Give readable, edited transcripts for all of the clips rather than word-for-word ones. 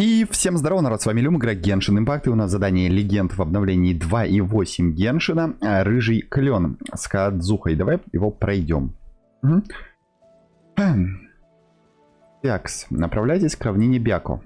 И всем здорово, народ, с вами Люм, игра Геншин импакт, и у нас задание Легенд в обновлении 2.8 Геншина, Рыжий Клён с Кадзухой. Давай его пройдем. Угу. Такс, направляйтесь к равнине Бяко.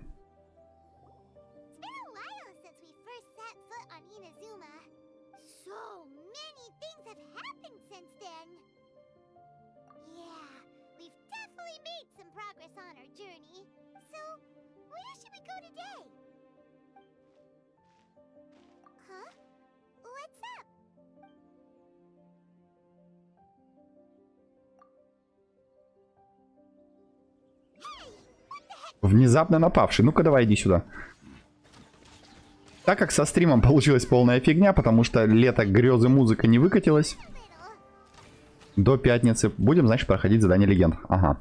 Внезапно напавший. Ну-ка, давай, иди сюда. Так как со стримом получилась полная фигня, потому что лето, грезы, музыка не выкатилась. До пятницы будем, значит, проходить задание Легенд. Ага.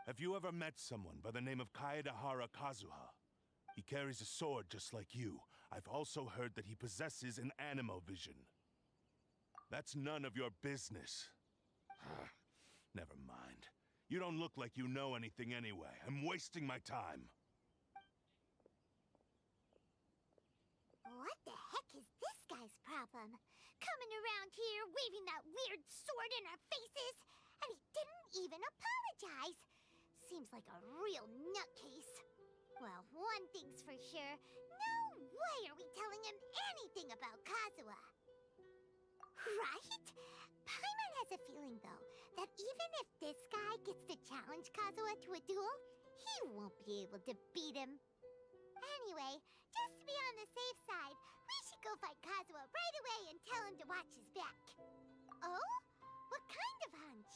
Have you ever met someone by the name of Kazzuha? He carries a sword just like you. I've also heard that he possesses an animal vision. That's none of your business. Never mind. You don't look like you know anything anyway. I'm wasting my time. What the heck is this guy's problem? Coming around here waving that weird sword in our faces, and he didn't even apologize. Seems like a real nutcase. Well, one thing's for sure. No way are we telling him anything about Kazzuha. Right? Paimon has a feeling, though, that even if this guy gets to challenge Kazzuha to a duel, he won't be able to beat him. Anyway, just to be on the safe side, we should go fight Kazzuha right away and tell him to watch his back. Oh? What kind of hunch?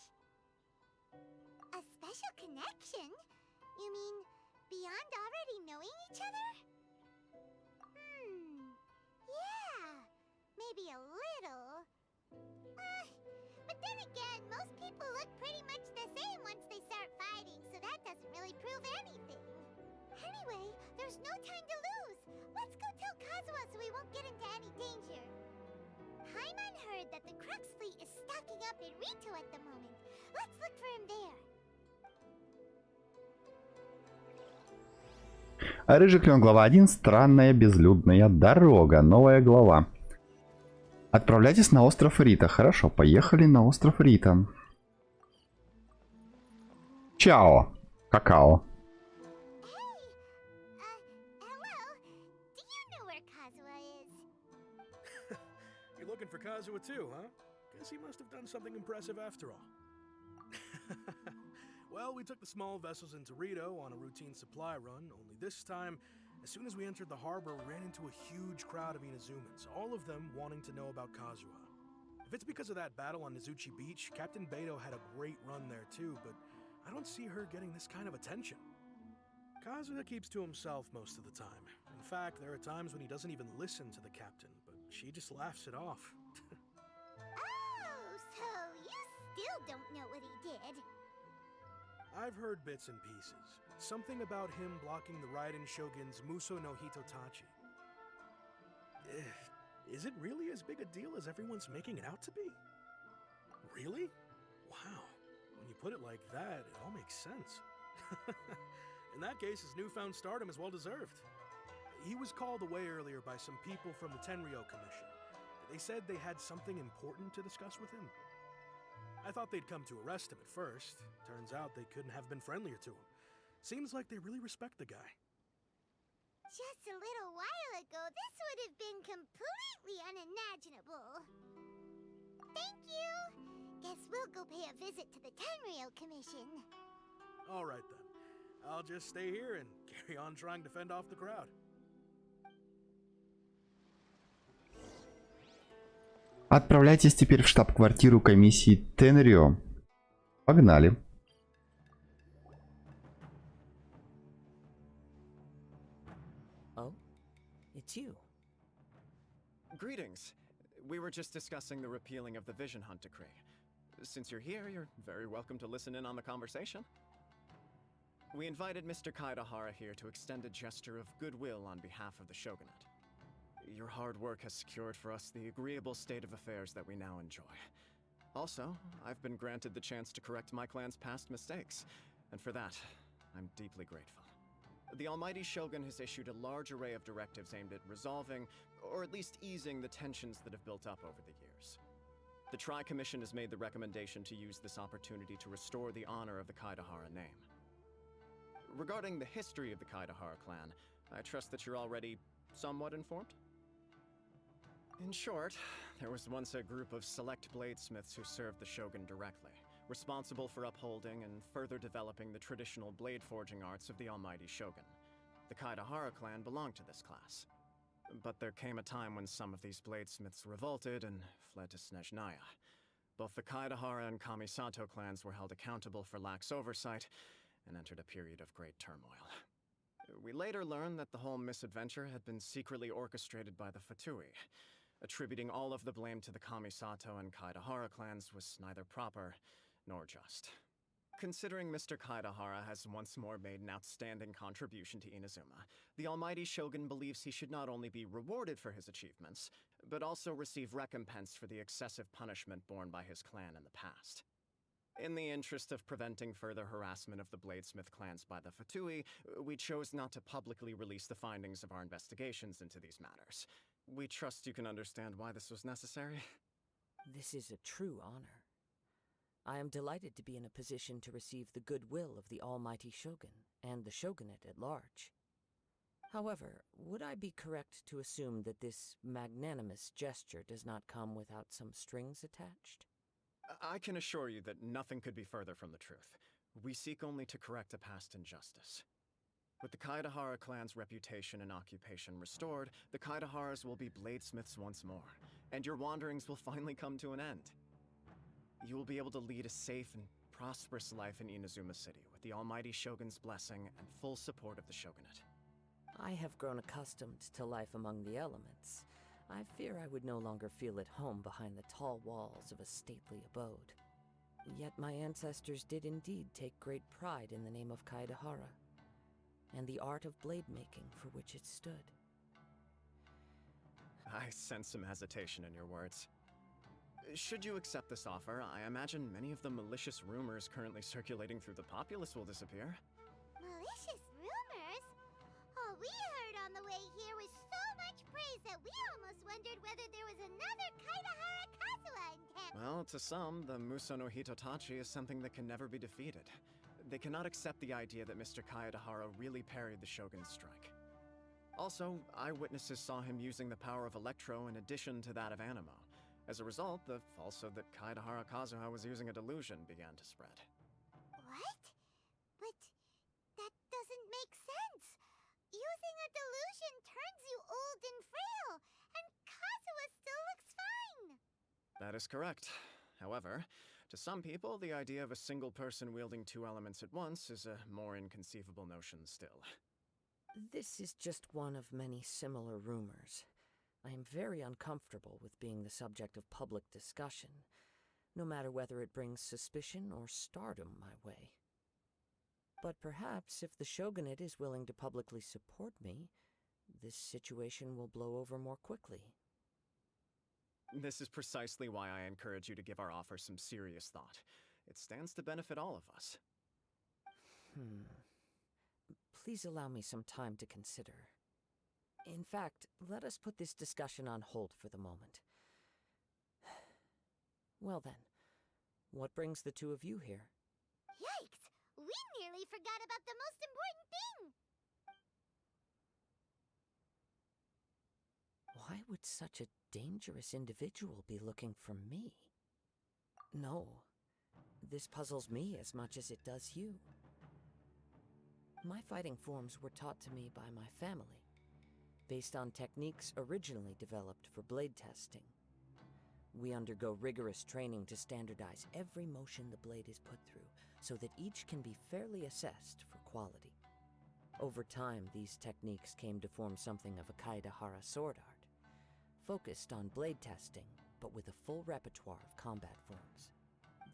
A special connection? You mean beyond already knowing each other? Yeah, maybe a little. But then again, most people look pretty much the same once they start fighting, so that doesn't really prove anything. Anyway, there's no time to lose. Let's go tell Kazzuha so we won't get into any danger. Paimon heard that the Crux fleet is stocking up in Rito at the moment. Let's look for him there. Рыжий Клён, глава 1. Странная безлюдная дорога. Новая глава. Отправляйтесь на остров Рита. Хорошо, поехали на остров Рита. Чао. Какао. For Kazzuha too, huh? Guess he must have done something impressive after all. Well, we took the small vessels into Rito on a routine supply run, only this time, as soon as we entered the harbor, we ran into a huge crowd of Inazumans, all of them wanting to know about Kazzuha. If it's because of that battle on Nizuchi Beach, Captain Beto had a great run there too, but I don't see her getting this kind of attention. Kazzuha keeps to himself most of the time. In fact, there are times when he doesn't even listen to the captain, but she just laughs it off. Oh, so you still don't know what he did? I've heard bits and pieces. Something about him blocking the Raiden Shogun's Muso no Hitotachi. Is it really as big a deal as everyone's making it out to be? Really? Wow. When you put it like that, it all makes sense. In that case, his newfound stardom is well deserved. He was called away earlier by some people from the Tenryou Commission. They said they had something important to discuss with him. I thought they'd come to arrest him at first. Turns out they couldn't have been friendlier to him. Seems like they really respect the guy. Just a little while ago, this would have been completely unimaginable. Thank you! Guess we'll go pay a visit to the Tenryou Commission. Alright then. I'll just stay here and carry on trying to fend off the crowd. Отправляйтесь теперь в штаб-квартиру комиссии Tenryou. Погнали. Oh, it's you. Greetings. We were just discussing the repealing of the Vision Hunt decree. Since you're here, you're very welcome to listen in on the conversation. We invited Mr. Kaedahara here to extend a gesture of goodwill on behalf of the shogunate. Your hard work has secured for us the agreeable state of affairs that we now enjoy. Also, I've been granted the chance to correct my clan's past mistakes, and for that, I'm deeply grateful. The Almighty Shogun has issued a large array of directives aimed at resolving, or at least easing, the tensions that have built up over the years. The Tri-Commission has made the recommendation to use this opportunity to restore the honor of the Kaedahara name. Regarding the history of the Kaedahara clan, I trust that you're already somewhat informed? In short, there was once a group of select bladesmiths who served the Shogun directly, responsible for upholding and further developing the traditional blade forging arts of the Almighty Shogun. The Kaedahara clan belonged to this class. But there came a time when some of these bladesmiths revolted and fled to Snezhnaya. Both the Kaedahara and Kamisato clans were held accountable for lax oversight and entered a period of great turmoil. We later learned that the whole misadventure had been secretly orchestrated by the Fatui. Attributing all of the blame to the Kamisato and Kaedahara clans was neither proper nor just. Considering Mr. Kaedahara has once more made an outstanding contribution to Inazuma, the Almighty Shogun believes he should not only be rewarded for his achievements, but also receive recompense for the excessive punishment borne by his clan in the past. In the interest of preventing further harassment of the bladesmith clans by the Fatui, we chose not to publicly release the findings of our investigations into these matters. We trust you can understand why this was necessary. This is a true honor. I am delighted to be in a position to receive the goodwill of the Almighty Shogun and the Shogunate at large. However, would I be correct to assume that this magnanimous gesture does not come without some strings attached? I can assure you that nothing could be further from the truth. We seek only to correct a past injustice. With the Kaedahara clan's reputation and occupation restored, the Kaedaharas will be bladesmiths once more, and your wanderings will finally come to an end. You will be able to lead a safe and prosperous life in Inazuma City with the Almighty Shogun's blessing and full support of the Shogunate. I have grown accustomed to life among the elements. I fear I would no longer feel at home behind the tall walls of a stately abode. Yet my ancestors did indeed take great pride in the name of Kaedahara, and the art of blade making for which it stood. I sense some hesitation in your words. Should you accept this offer, I imagine many of the malicious rumors currently circulating through the populace will disappear. Malicious rumors? All we heard on the way here was so much praise that we almost wondered whether there was another Kaedahara Kazuha in camp. Well, to some, the Muso no Hitotachi is something that can never be defeated. They cannot accept the idea that Mr. Kaedahara really parried the Shogun's strike. Also, eyewitnesses saw him using the power of Electro in addition to that of Animo. As a result, the falsehood that Kaedahara Kazuha was using a delusion began to spread. What? But that doesn't make sense. Using a delusion turns you old and frail, and Kazuha still looks fine. That is correct. However, to some people, the idea of a single person wielding two elements at once is a more inconceivable notion still. This is just one of many similar rumors. I am very uncomfortable with being the subject of public discussion, no matter whether it brings suspicion or stardom my way. But perhaps if the Shogunate is willing to publicly support me, this situation will blow over more quickly. This is precisely why I encourage you to give our offer some serious thought. It stands to benefit all of us. Please allow me some time to consider. In fact, let us put this discussion on hold for the moment. Well then, what brings the two of you here? Yikes! We nearly forgot about the most important thing! Why would such a dangerous individual be looking for me? No, this puzzles me as much as it does you. My fighting forms were taught to me by my family, based on techniques originally developed for blade testing. We undergo rigorous training to standardize every motion the blade is put through, so that each can be fairly assessed for quality. Over time, these techniques came to form something of a Kaedahara sword art, focused on blade testing, but with a full repertoire of combat forms.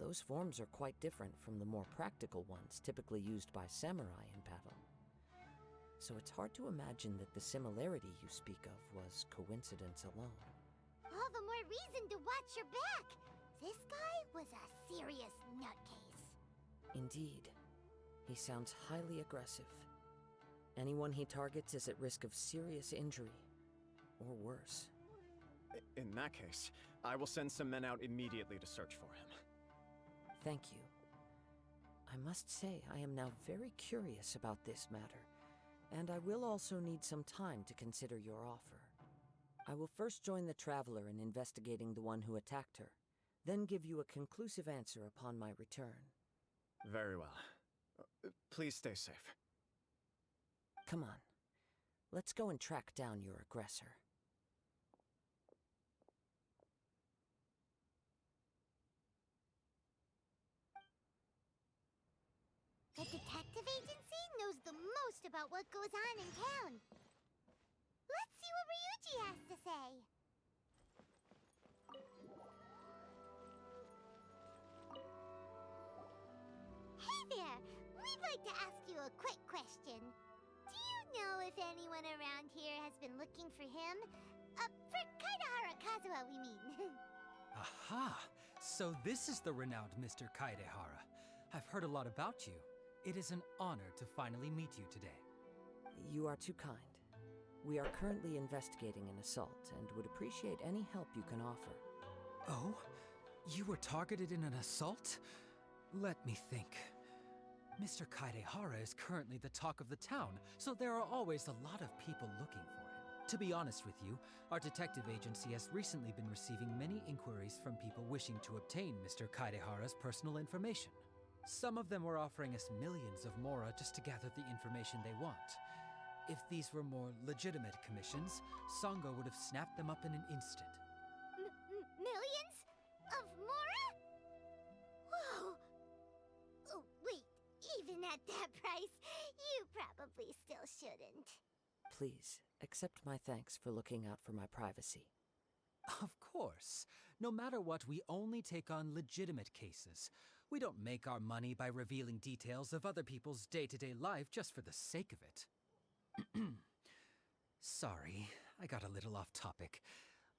those forms are quite different from the more practical ones typically used by samurai in battle. So it's hard to imagine that the similarity you speak of was coincidence alone. All the more reason to watch your back. This guy was a serious nutcase. Indeed. He sounds highly aggressive. Anyone he targets is at risk of serious injury, or worse. In that case, I will send some men out immediately to search for him. Thank you. I must say I am now very curious about this matter, and I will also need some time to consider your offer. I will first join the Traveler in investigating the one who attacked her, then give you a conclusive answer upon my return. Very well. Please stay safe. Come on. Let's go and track down your aggressor. The detective agency knows the most about what goes on in town. Let's see what Ryuji has to say. Hey there! We'd like to ask you a quick question. Do you know if anyone around here has been looking for him? For Kaidahara Kazuha, we mean. Aha! So this is the renowned Mr. Kaidehara. I've heard a lot about you. It is an honor to finally meet you today. You are too kind. We are currently investigating an assault and would appreciate any help you can offer. Oh? You were targeted in an assault? Let me think. Mr. Kaidehara is currently the talk of the town, so there are always a lot of people looking for him. To be honest with you, our detective agency has recently been receiving many inquiries from people wishing to obtain Mr. Kaidehara's personal information. Some of them were offering us millions of mora just to gather the information they want. If these were more legitimate commissions, Sango would have snapped them up in an instant. Millions? Of mora? Whoa! Oh, wait. Even at that price, you probably still shouldn't. Please, accept my thanks for looking out for my privacy. Of course. No matter what, we only take on legitimate cases. We don't make our money by revealing details of other people's day-to-day life just for the sake of it. Sorry, I got a little off topic.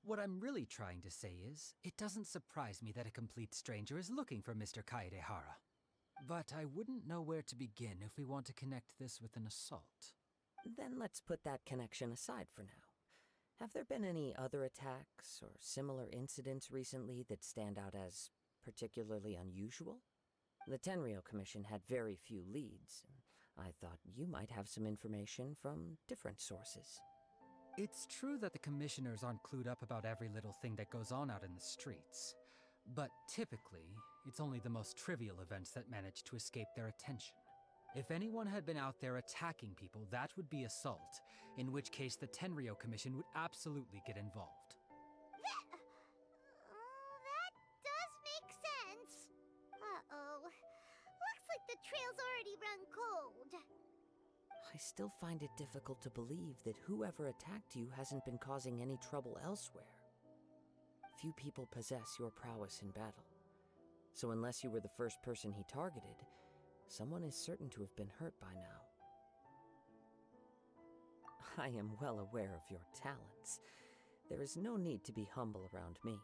What I'm really trying to say is, it doesn't surprise me that a complete stranger is looking for Mr. Kaidehara. But I wouldn't know where to begin if we want to connect this with an assault. Then let's put that connection aside for now. Have there been any other attacks or similar incidents recently that stand out as particularly unusual? The Tenryou Commission had very few leads. I thought you might have some information from different sources. It's true that the commissioners aren't clued up about every little thing that goes on out in the streets. But typically, it's only the most trivial events that manage to escape their attention. If anyone had been out there attacking people, that would be assault, in which case the Tenryou Commission would absolutely get involved. That does make sense. Uh-oh. Looks like the trail's already run cold. I still find it difficult to believe that whoever attacked you hasn't been causing any trouble elsewhere. Few people possess your prowess in battle. So unless you were the first person he targeted, someone is certain to have been hurt by now. I am well aware of your talents. There is no need to be humble around me.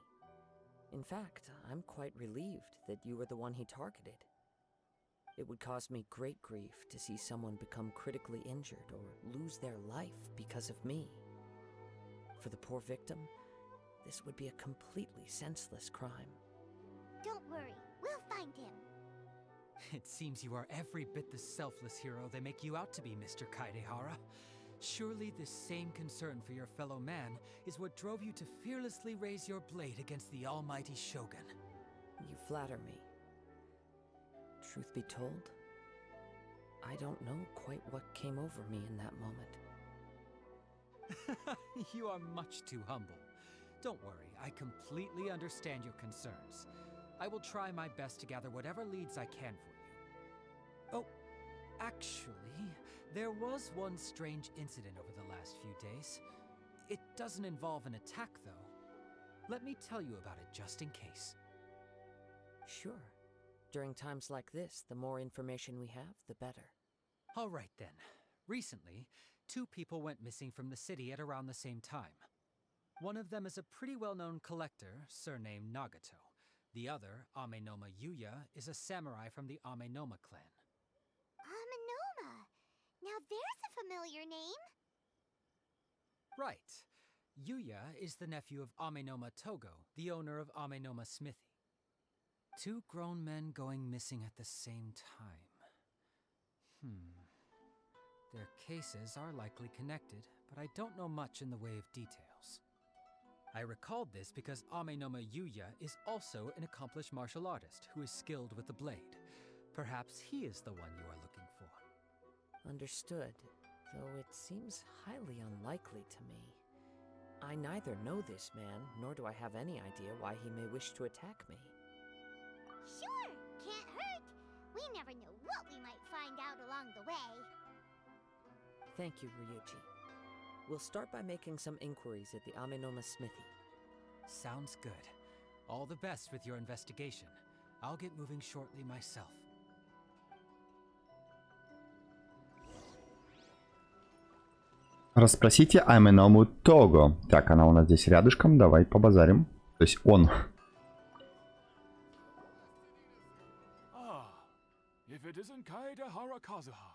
In fact, I'm quite relieved that you were the one he targeted. It would cause me great grief to see someone become critically injured or lose their life because of me. For the poor victim, this would be a completely senseless crime. Don't worry, we'll find him. It seems you are every bit the selfless hero they make you out to be, Mr. Kaidehara. Surely this same concern for your fellow man is what drove you to fearlessly raise your blade against the almighty Shogun. You flatter me. Truth be told, I don't know quite what came over me in that moment. You are much too humble. Don't worry, I completely understand your concerns. I will try my best to gather whatever leads I can for you. Oh, actually, there was one strange incident over the last few days. It doesn't involve an attack, though. Let me tell you about it just in case. Sure, During times like this, the more information we have, the better. All right then. Recently, 2 people went missing from the city at around the same time. One of them is a pretty well-known collector, surnamed Nagato. The other, Amenoma Yuya, is a samurai from the Amenoma clan. Amenoma! Now there's a familiar name! Right. Yuya is the nephew of Amenoma Togo, the owner of Amenoma Smithy. 2 grown men going missing at the same time. Their cases are likely connected, but I don't know much in the way of details. I recalled this because Amenoma Yuya is also an accomplished martial artist who is skilled with the blade. Perhaps he is the one you are looking for. Understood, though it seems highly unlikely to me. I neither know this man, nor do I have any idea why he may wish to attack me. Sure, can't hurt. We never know what we might find out along the way. Thank you, Ryuji. We'll start by making some inquiries at the Amenoma Smithy. Sounds good. All the best with your investigation. I'll get moving shortly myself. Расспросите Аменому Того. Так, она у нас здесь рядышком. Давай побазарим. То есть он. If it isn't Kaedehara Kazuha,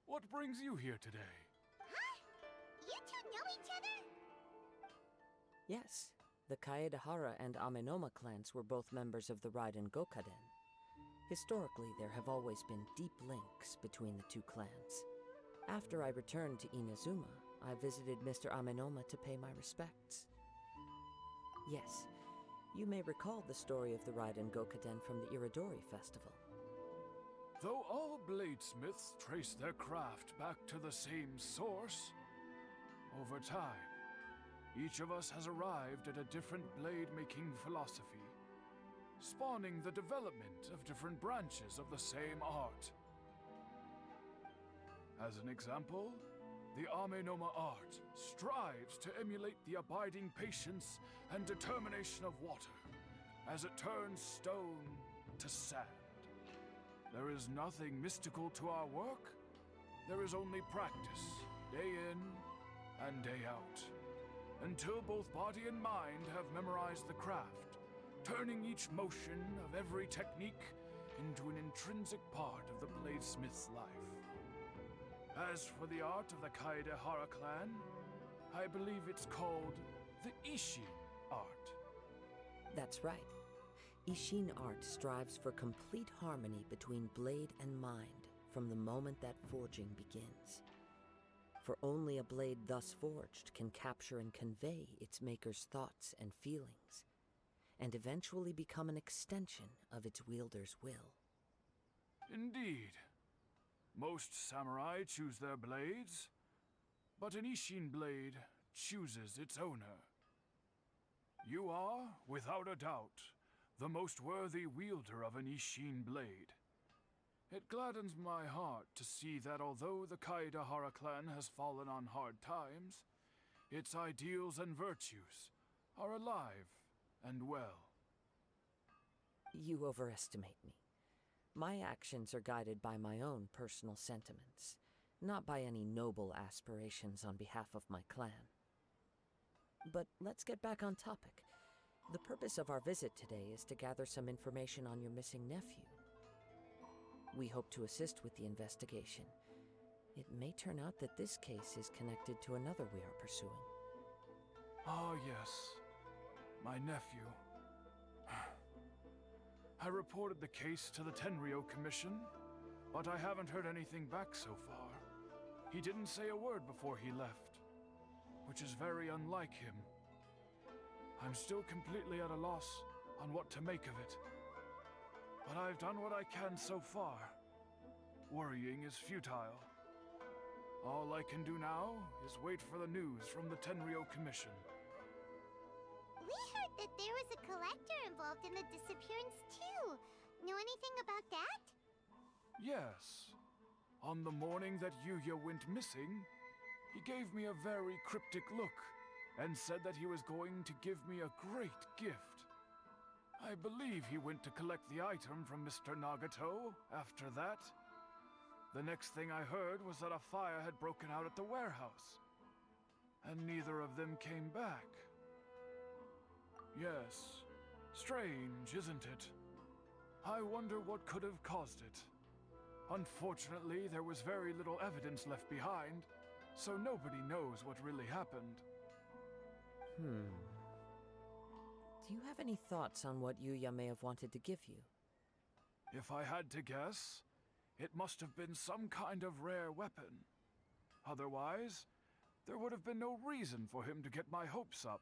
what brings you here today? Huh? You two know each other? Yes, the Kaedehara and Amenoma clans were both members of the Raiden Gokaden. Historically, there have always been deep links between the 2 clans. After I returned to Inazuma, I visited Mr. Amenoma to pay my respects. Yes, you may recall the story of the Raiden Gokaden from the Iridori Festival. Though all bladesmiths trace their craft back to the same source, over time, each of us has arrived at a different blade-making philosophy, spawning the development of different branches of the same art. As an example, the Amenoma art strives to emulate the abiding patience and determination of water as it turns stone to sand. There is nothing mystical to our work. There is only practice, day in and day out, until both body and mind have memorized the craft, turning each motion of every technique into an intrinsic part of the bladesmith's life. As for the art of the Kaedehara clan, I believe it's called the Isshin art. That's right. Isshin art strives for complete harmony between blade and mind from the moment that forging begins. For only a blade thus forged can capture and convey its maker's thoughts and feelings, and eventually become an extension of its wielder's will. Indeed. Most samurai choose their blades, but an Isshin blade chooses its owner. You are, without a doubt, the most worthy wielder of an Isshin blade. It gladdens my heart to see that although the Kaedehara clan has fallen on hard times, its ideals and virtues are alive and well. You overestimate me. My actions are guided by my own personal sentiments, not by any noble aspirations on behalf of my clan. But let's get back on topic. The purpose of our visit today is to gather some information on your missing nephew. We hope to assist with the investigation. It may turn out that this case is connected to another we are pursuing. Ah, yes. My nephew. I reported the case to the Tenryo Commission, but I haven't heard anything back so far. He didn't say a word before he left, which is very unlike him. I'm still completely at a loss on what to make of it. But I've done what I can so far. Worrying is futile. All I can do now is wait for the news from the Tenryo Commission. We heard that there was a collector involved in the disappearance too. Know anything about that? Yes. On the morning that Yuya went missing, he gave me a very cryptic look and said that he was going to give me a great gift. I believe he went to collect the item from Mr. Nagato after that. The next thing I heard was that a fire had broken out at the warehouse, and neither of them came back. Yes, strange, isn't it? I wonder what could have caused it. Unfortunately, there was very little evidence left behind, so nobody knows what really happened. Do you have any thoughts on what Yuya may have wanted to give you? If I had to guess, it must have been some kind of rare weapon. Otherwise, there would have been no reason for him to get my hopes up.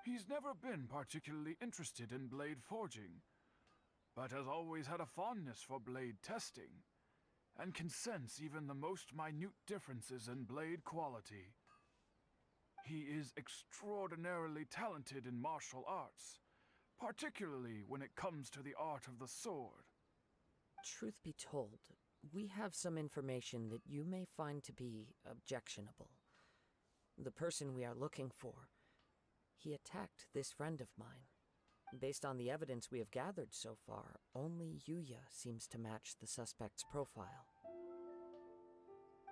He's never been particularly interested in blade forging, but has always had a fondness for blade testing, and can sense even the most minute differences in blade quality. He is extraordinarily talented in martial arts, particularly when it comes to the art of the sword. Truth be told, we have some information that you may find to be objectionable. The person we are looking for, he attacked this friend of mine. Based on the evidence we have gathered so far, only Yuya seems to match the suspect's profile.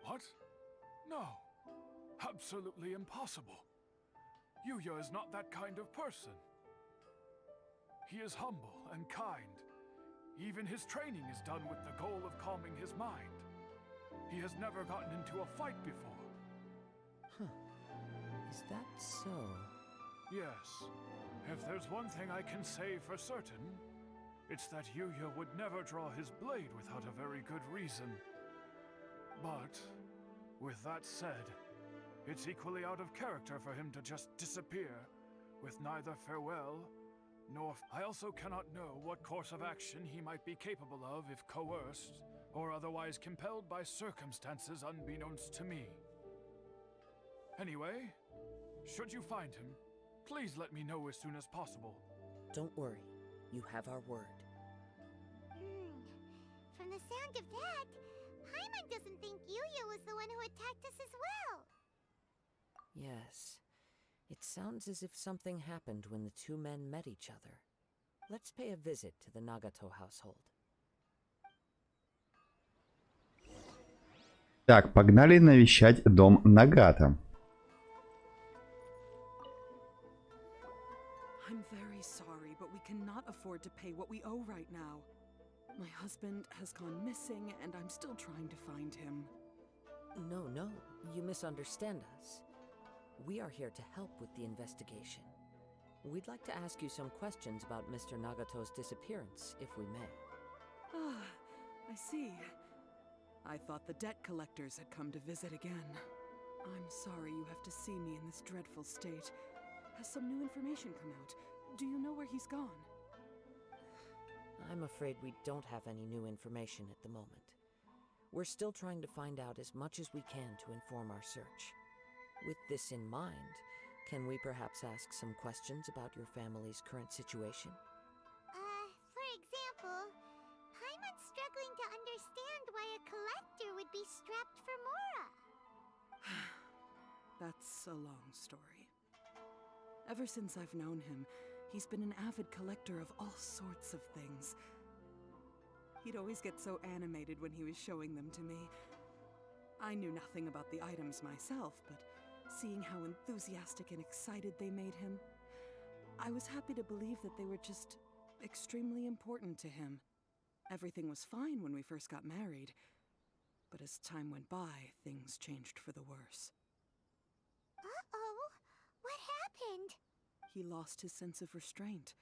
What? No. Absolutely impossible. Yuya is not that kind of person. He is humble and kind. Even his training is done with the goal of calming his mind. He has never gotten into a fight before. Is that so? Yes. If there's one thing I can say for certain, it's that Yuya would never draw his blade without a very good reason. But, with that said, it's equally out of character for him to just disappear, with neither farewell nor... I also cannot know what course of action he might be capable of if coerced, or otherwise compelled by circumstances unbeknownst to me. Anyway, should you find him, please let me know as soon as possible. Don't worry, you have our word. From the sound of that, Paimon doesn't think Yuya was the one who attacked us as well. Yes. It sounds as if something happened when the two men met each other. Let's pay a visit to the Nagato household. Так, погнали навещать дом Нагата. I'm very sorry, but we cannot afford to pay what we owe right now. My husband has gone missing, and I'm still trying to find him. No, you misunderstand us. We are here to help with the investigation. We'd like to ask you some questions about Mr. Nagato's disappearance, if we may. Ah, I see. I thought the debt collectors had come to visit again. I'm sorry you have to see me in this dreadful state. Has some new information come out? Do you know where he's gone? I'm afraid we don't have any new information at the moment. We're still trying to find out as much as we can to inform our search. With this in mind, can we perhaps ask some questions about your family's current situation? For example, Paimon's struggling to understand why a collector would be strapped for Mora. That's a long story. Ever since I've known him, he's been an avid collector of all sorts of things. He'd always get so animated when he was showing them to me. I knew nothing about the items myself, but seeing how enthusiastic and excited they made him, I was happy to believe that they were just extremely important to him. Everything was fine when we first got married, but as time went by, things changed for the worse. Uh-oh, what happened? He lost his sense of restraint.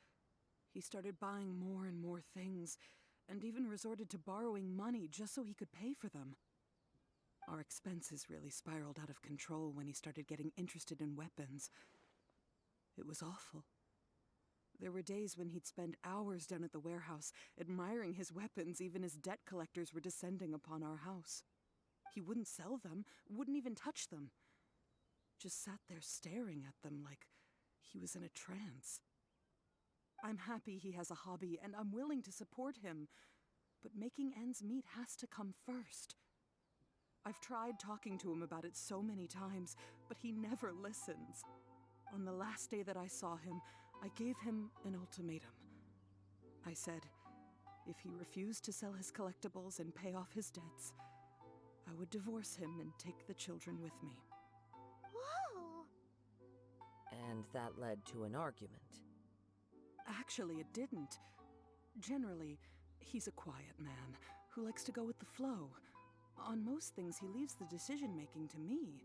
He started buying more and more things, and even resorted to borrowing money just so he could pay for them. Our expenses really spiraled out of control when he started getting interested in weapons. It was awful. There were days when he'd spend hours down at the warehouse, admiring his weapons even as debt collectors were descending upon our house. He wouldn't sell them, wouldn't even touch them. Just sat there staring at them like he was in a trance. I'm happy he has a hobby, and I'm willing to support him, but making ends meet has to come first. I've tried talking to him about it so many times, but he never listens. On the last day that I saw him, I gave him an ultimatum. I said, if he refused to sell his collectibles and pay off his debts, I would divorce him and take the children with me. Whoa! And that led to an argument. Actually, it didn't. Generally, he's a quiet man who likes to go with the flow. On most things, he leaves the decision-making to me.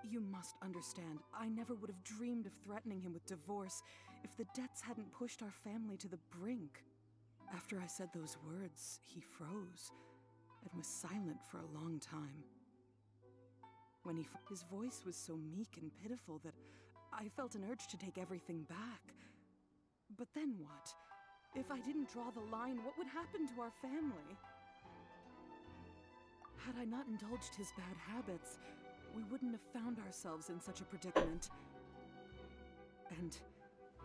You must understand, I never would have dreamed of threatening him with divorce if the debts hadn't pushed our family to the brink. After I said those words, he froze and was silent for a long time. When his voice was so meek and pitiful that I felt an urge to take everything back. But then what? If I didn't draw the line, what would happen to our family? Had I not indulged his bad habits, we wouldn't have found ourselves in such a predicament. And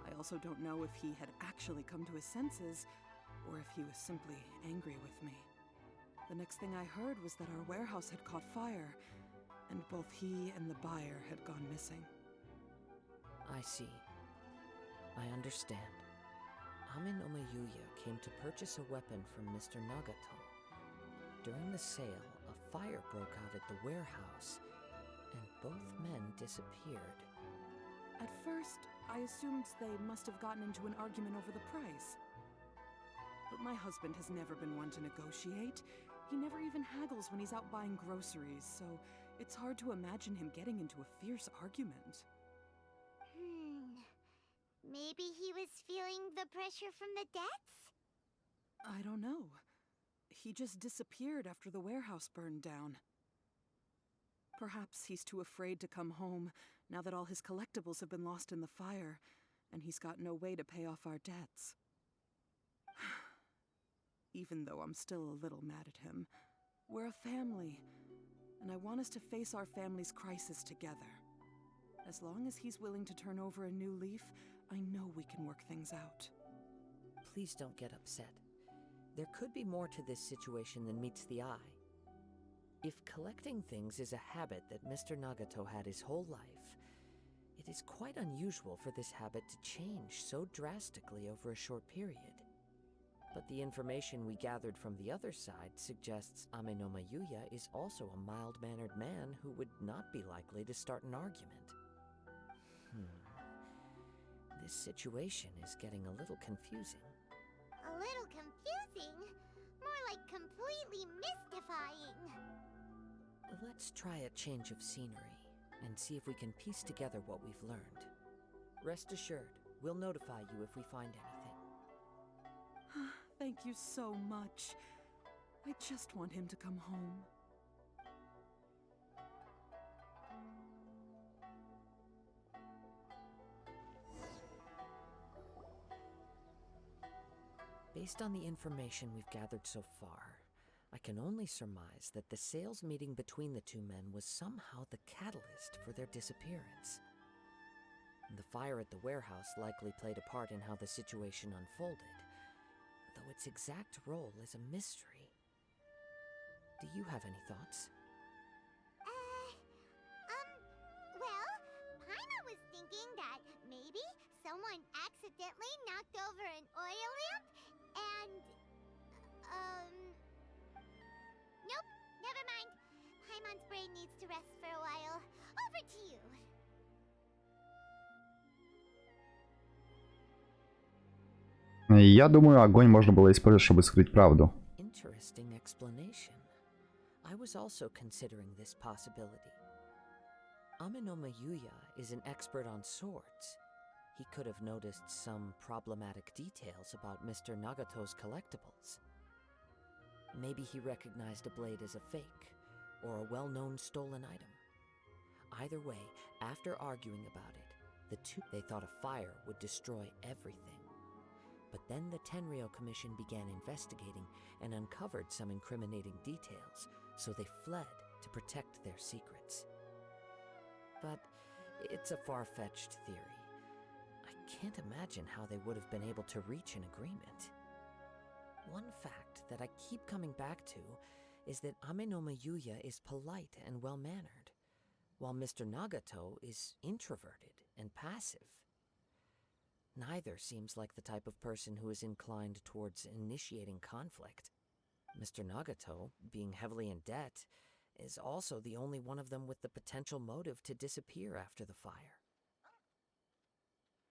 I also don't know if he had actually come to his senses, or if he was simply angry with me. The next thing I heard was that our warehouse had caught fire, and both he and the buyer had gone missing. I see. I understand. Ame no Yuya came to purchase a weapon from Mr. Nagato. During the sale, a fire broke out at the warehouse, and both men disappeared. At first, I assumed they must have gotten into an argument over the price. But my husband has never been one to negotiate. He never even haggles when he's out buying groceries, so it's hard to imagine him getting into a fierce argument. Maybe he was feeling the pressure from the debts? I don't know. He just disappeared after the warehouse burned down. Perhaps he's too afraid to come home now that all his collectibles have been lost in the fire, and he's got no way to pay off our debts. Even though I'm still a little mad at him, we're a family, and I want us to face our family's crisis together. As long as he's willing to turn over a new leaf, I know we can work things out. Please don't get upset. There could be more to this situation than meets the eye. If collecting things is a habit that Mr. Nagato had his whole life, it is quite unusual for this habit to change so drastically over a short period. But the information we gathered from the other side suggests Ame no Yuya is also a mild-mannered man who would not be likely to start an argument. This situation is getting a little confusing. A little confusing? More like completely mystifying. Let's try a change of scenery and see if we can piece together what we've learned. Rest assured, we'll notify you if we find anything. Thank you so much. I just want him to come home. Based on the information we've gathered so far, I can only surmise that the sales meeting between the two men was somehow the catalyst for their disappearance. The fire at the warehouse likely played a part in how the situation unfolded, though its exact role is a mystery. Do you have any thoughts? Well, Paima was thinking that maybe someone accidentally knocked over an oil lamp and, nope, never mind. Paimon's brain needs to rest for a while. Over to you. Я думаю, огонь можно было использовать, чтобы скрыть правду. Interesting explanation. I was also considering this possibility. Ame no Yuya is an expert on swords. He could have noticed some problematic details about Mr. Nagato's collectibles. Maybe he recognized a blade as a fake, or a well-known stolen item. Either way, after arguing about it, they thought a fire would destroy everything. But then the Tenryo Commission began investigating and uncovered some incriminating details, so they fled to protect their secrets. But it's a far-fetched theory. I can't imagine how they would have been able to reach an agreement. One fact that I keep coming back to is that Ame no Yuya is polite and well-mannered, while Mr. Nagato is introverted and passive. Neither seems like the type of person who is inclined towards initiating conflict. Mr. Nagato, being heavily in debt, is also the only one of them with the potential motive to disappear after the fire.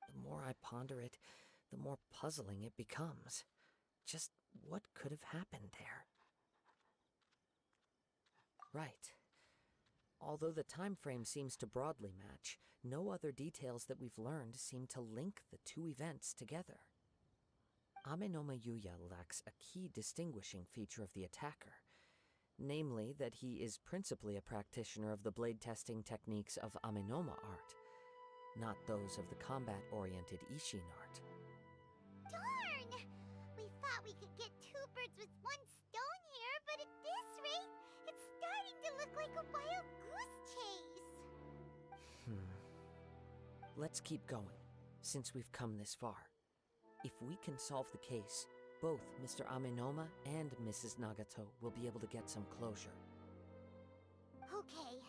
The more I ponder it, the more puzzling it becomes. Just what could have happened there? Right. Although the time frame seems to broadly match, no other details that we've learned seem to link the two events together. Amenoma Yuya lacks a key distinguishing feature of the attacker, namely that he is principally a practitioner of the blade testing techniques of Amenoma art, not those of the combat-oriented Isshin art. Darn! We thought we could get two birds with one stone here, but at this rate, it's starting to look like a wild goose chase. Let's keep going, since we've come this far. If we can solve the case, both Mr. Amenoma and Mrs. Nagato will be able to get some closure. Okay,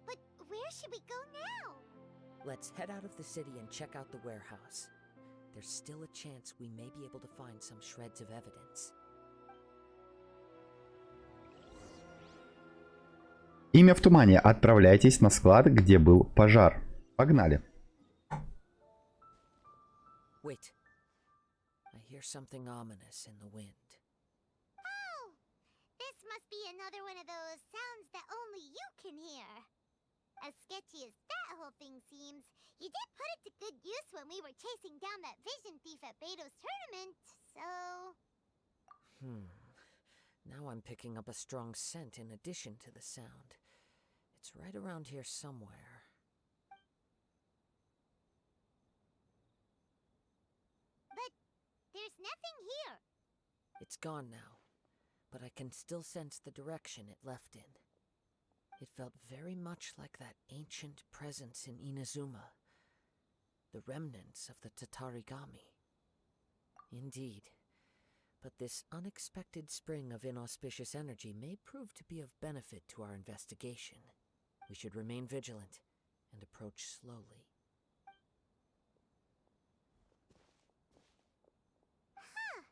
but where should we go now? Let's head out of the city and check out the warehouse. There's still a chance we may be able to find some shreds of evidence. Имя в тумане. Отправляйтесь на склад, где был пожар. Погнали. Wait. I hear something ominous in the wind. Oh! This must be another one of those sounds that only you can hear. As sketchy as that whole thing seems, you did put it to good use when we were chasing down that vision thief at Beto's tournament, so... Now I'm picking up a strong scent in addition to the sound. It's right around here somewhere. But there's nothing here. It's gone now, but I can still sense the direction it left in. It felt very much like that ancient presence in Inazuma, the remnants of the Tatarigami. Indeed, but this unexpected spring of inauspicious energy may prove to be of benefit to our investigation. We should remain vigilant and approach slowly. Huh.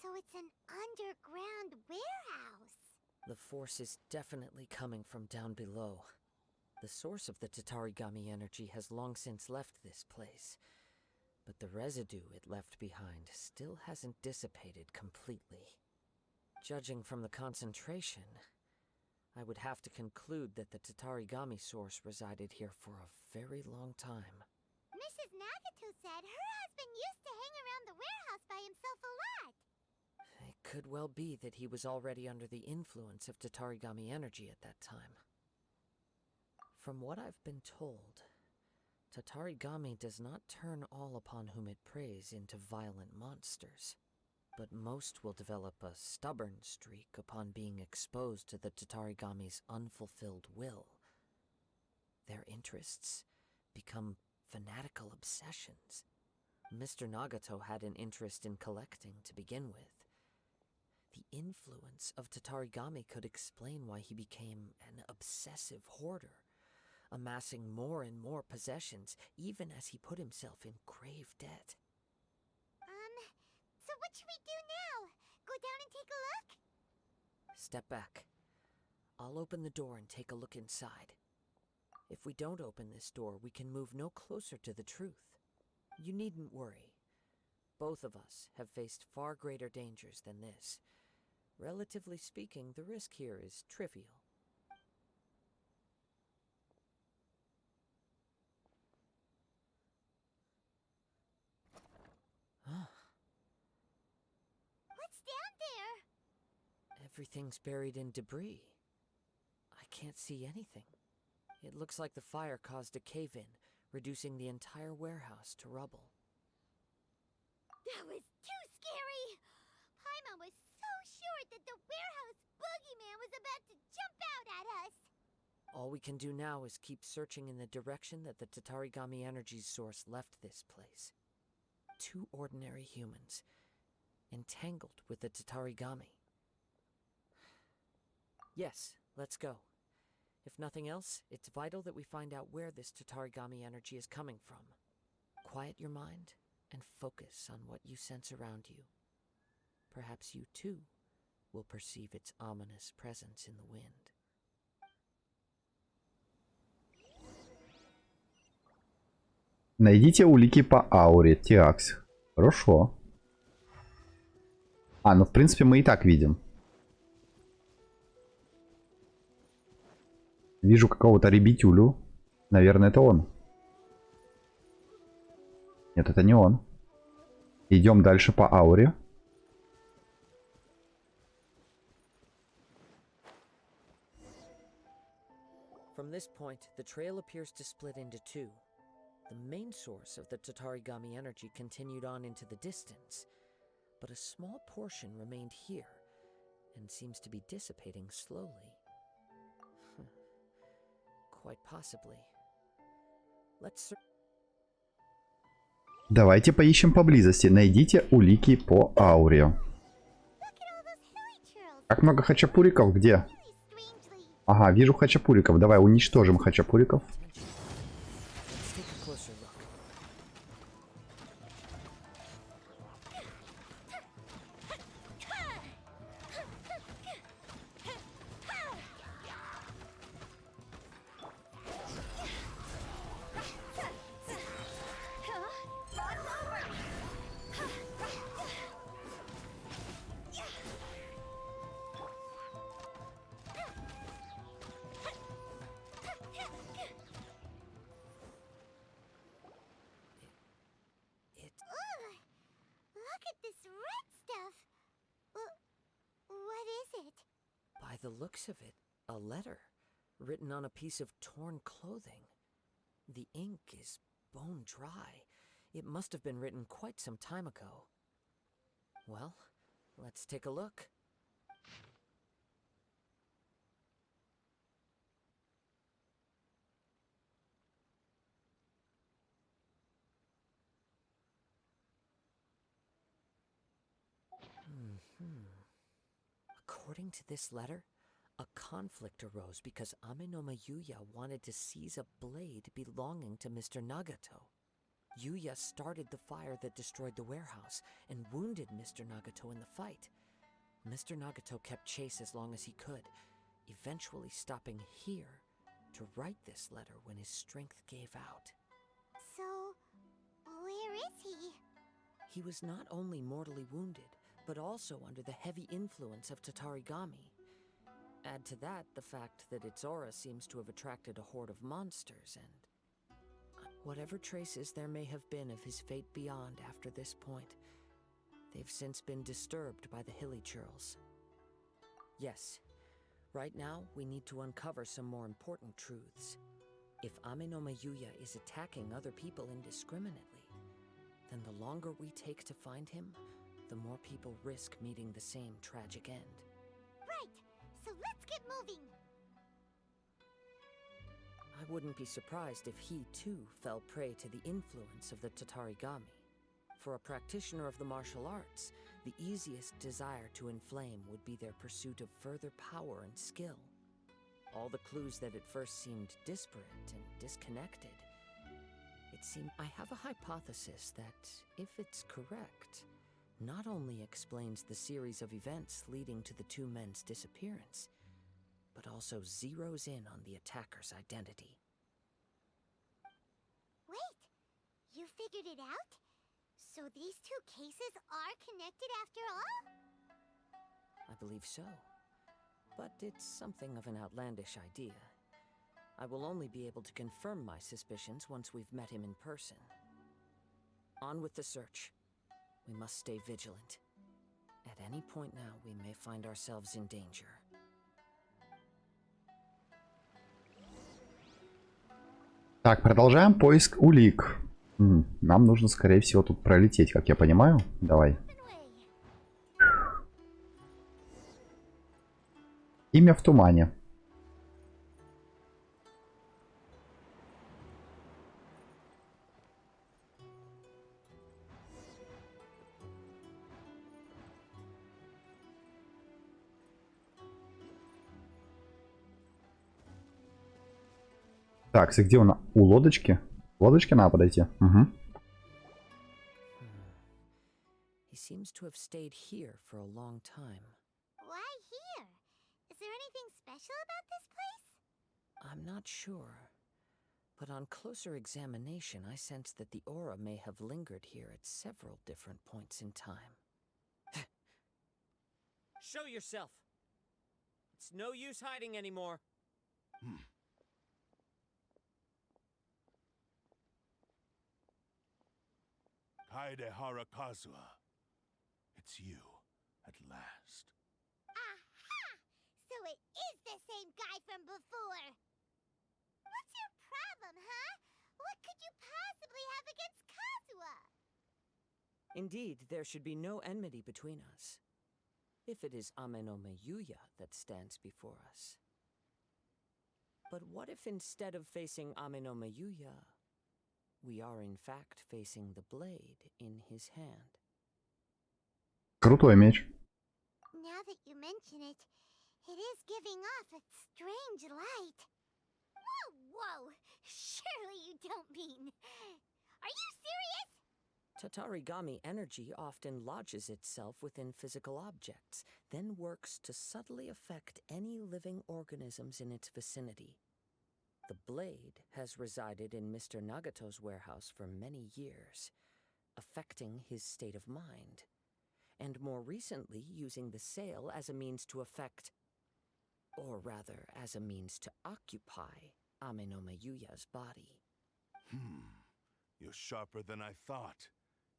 So it's an underground warehouse. The force is definitely coming from down below. The source of the Tatarigami energy has long since left this place, but the residue it left behind still hasn't dissipated completely. Judging from the concentration, I would have to conclude that the Tatarigami source resided here for a very long time. Mrs. Nagato said her husband used to hang around the warehouse by himself a lot. It could well be that he was already under the influence of Tatarigami energy at that time. From what I've been told, Tatarigami does not turn all upon whom it preys into violent monsters, but most will develop a stubborn streak upon being exposed to the Tatarigami's unfulfilled will. Their interests become fanatical obsessions. Mr. Nagato had an interest in collecting to begin with. The influence of Tatarigami could explain why he became an obsessive hoarder, amassing more and more possessions, even as he put himself in grave debt. So what should we do now? Go down and take a look? Step back. I'll open the door and take a look inside. If we don't open this door, we can move no closer to the truth. You needn't worry. Both of us have faced far greater dangers than this. Relatively speaking, the risk here is trivial. What's down there? Everything's buried in debris. I can't see anything. It looks like the fire caused a cave-in, reducing the entire warehouse to rubble. That was too scary! Paimon was so sure that the warehouse boogeyman was about to jump out at us! All we can do now is keep searching in the direction that the Tatarigami energy source left this place. Two ordinary humans, entangled with the Tatarigami. Yes, let's go. If nothing else, it's vital that we find out where this Tatarigami energy is coming from. Quiet your mind and focus on what you sense around you. Perhaps you too will perceive its ominous presence in the wind. Найдите улики по ауре. Тиакс. Хорошо. А, ну в принципе мы и так видим. Вижу какого-то ребятюлю. Наверное, это он. Нет, это не он. Идем дальше по ауре. From this point, the trail appears to split into two. The main source of the Tatarigami energy continued on into the distance, but a small portion remained here and seems to be dissipating slowly. Quite possibly. Let's... Давайте поищем поблизости. Найдите улики по ауре. Как много хачапуриков? Где? Ага, вижу хачапуриков. Давай уничтожим хачапуриков. By the looks of it, a letter written on a piece of torn clothing. The ink is bone dry. It must have been written quite some time ago. Well, let's take a look. According to this letter, a conflict arose because Amenoma Yuya wanted to seize a blade belonging to Mr. Nagato. Yuya started the fire that destroyed the warehouse and wounded Mr. Nagato in the fight. Mr. Nagato kept chase as long as he could, eventually stopping here to write this letter when his strength gave out. So, where is he? He was not only mortally wounded, but also under the heavy influence of Tatarigami. Add to that the fact that its aura seems to have attracted a horde of monsters, and whatever traces there may have been of his fate beyond after this point, they've since been disturbed by the hilly churls. Yes, right now we need to uncover some more important truths. If Amenoma Yuya is attacking other people indiscriminately, then the longer we take to find him, the more people risk meeting the same tragic end. Right, so let's get moving. I wouldn't be surprised if he too fell prey to the influence of the Tatarigami. For a practitioner of the martial arts, the easiest desire to inflame would be their pursuit of further power and skill. All the clues that at first seemed disparate and disconnected, it seemed... I have a hypothesis that, if it's correct, not only explains the series of events leading to the two men's disappearance, but also zeroes in on the attacker's identity. Wait, you figured it out? So these two cases are connected after all? I believe so. But it's something of an outlandish idea. I will only be able to confirm my suspicions once we've met him in person. On with the search. We must stay vigilant. At any point now, we may find ourselves in danger. Так, продолжаем поиск улик. Нам нужно, скорее всего, тут пролететь, как я понимаю. Давай. Имя в тумане. Так, где у нас? У лодочки? К лодочке надо подойти. Угу. seems to have stayed here for a long time. Why here? Is there anything special about this place? I'm not sure. But on closer examination, I sense that the aura may have lingered here at several different points in time. Show yourself! It's no use hiding anymore. Kaedehara Kazuha. It's you, at last. Aha! So it is the same guy from before! What's your problem, huh? What could you possibly have against Kazuha? Indeed, there should be no enmity between us. If it is Ame-no-me Yuya that stands before us. But what if instead of facing Ame-no-me Yuya, we are in fact facing the blade in his hand? Крутой меч. Now that you mention it, it is giving off a strange light. Whoa, whoa! Surely you don't mean... Are you serious? Tatarigami energy often lodges itself within physical objects, then works to subtly affect any living organisms in its vicinity. The blade has resided in Mr. Nagato's warehouse for many years, affecting his state of mind, and more recently using the sale as a means to affect, or rather as a means to occupy, Ame-no-me Yuya's body. You're sharper than I thought.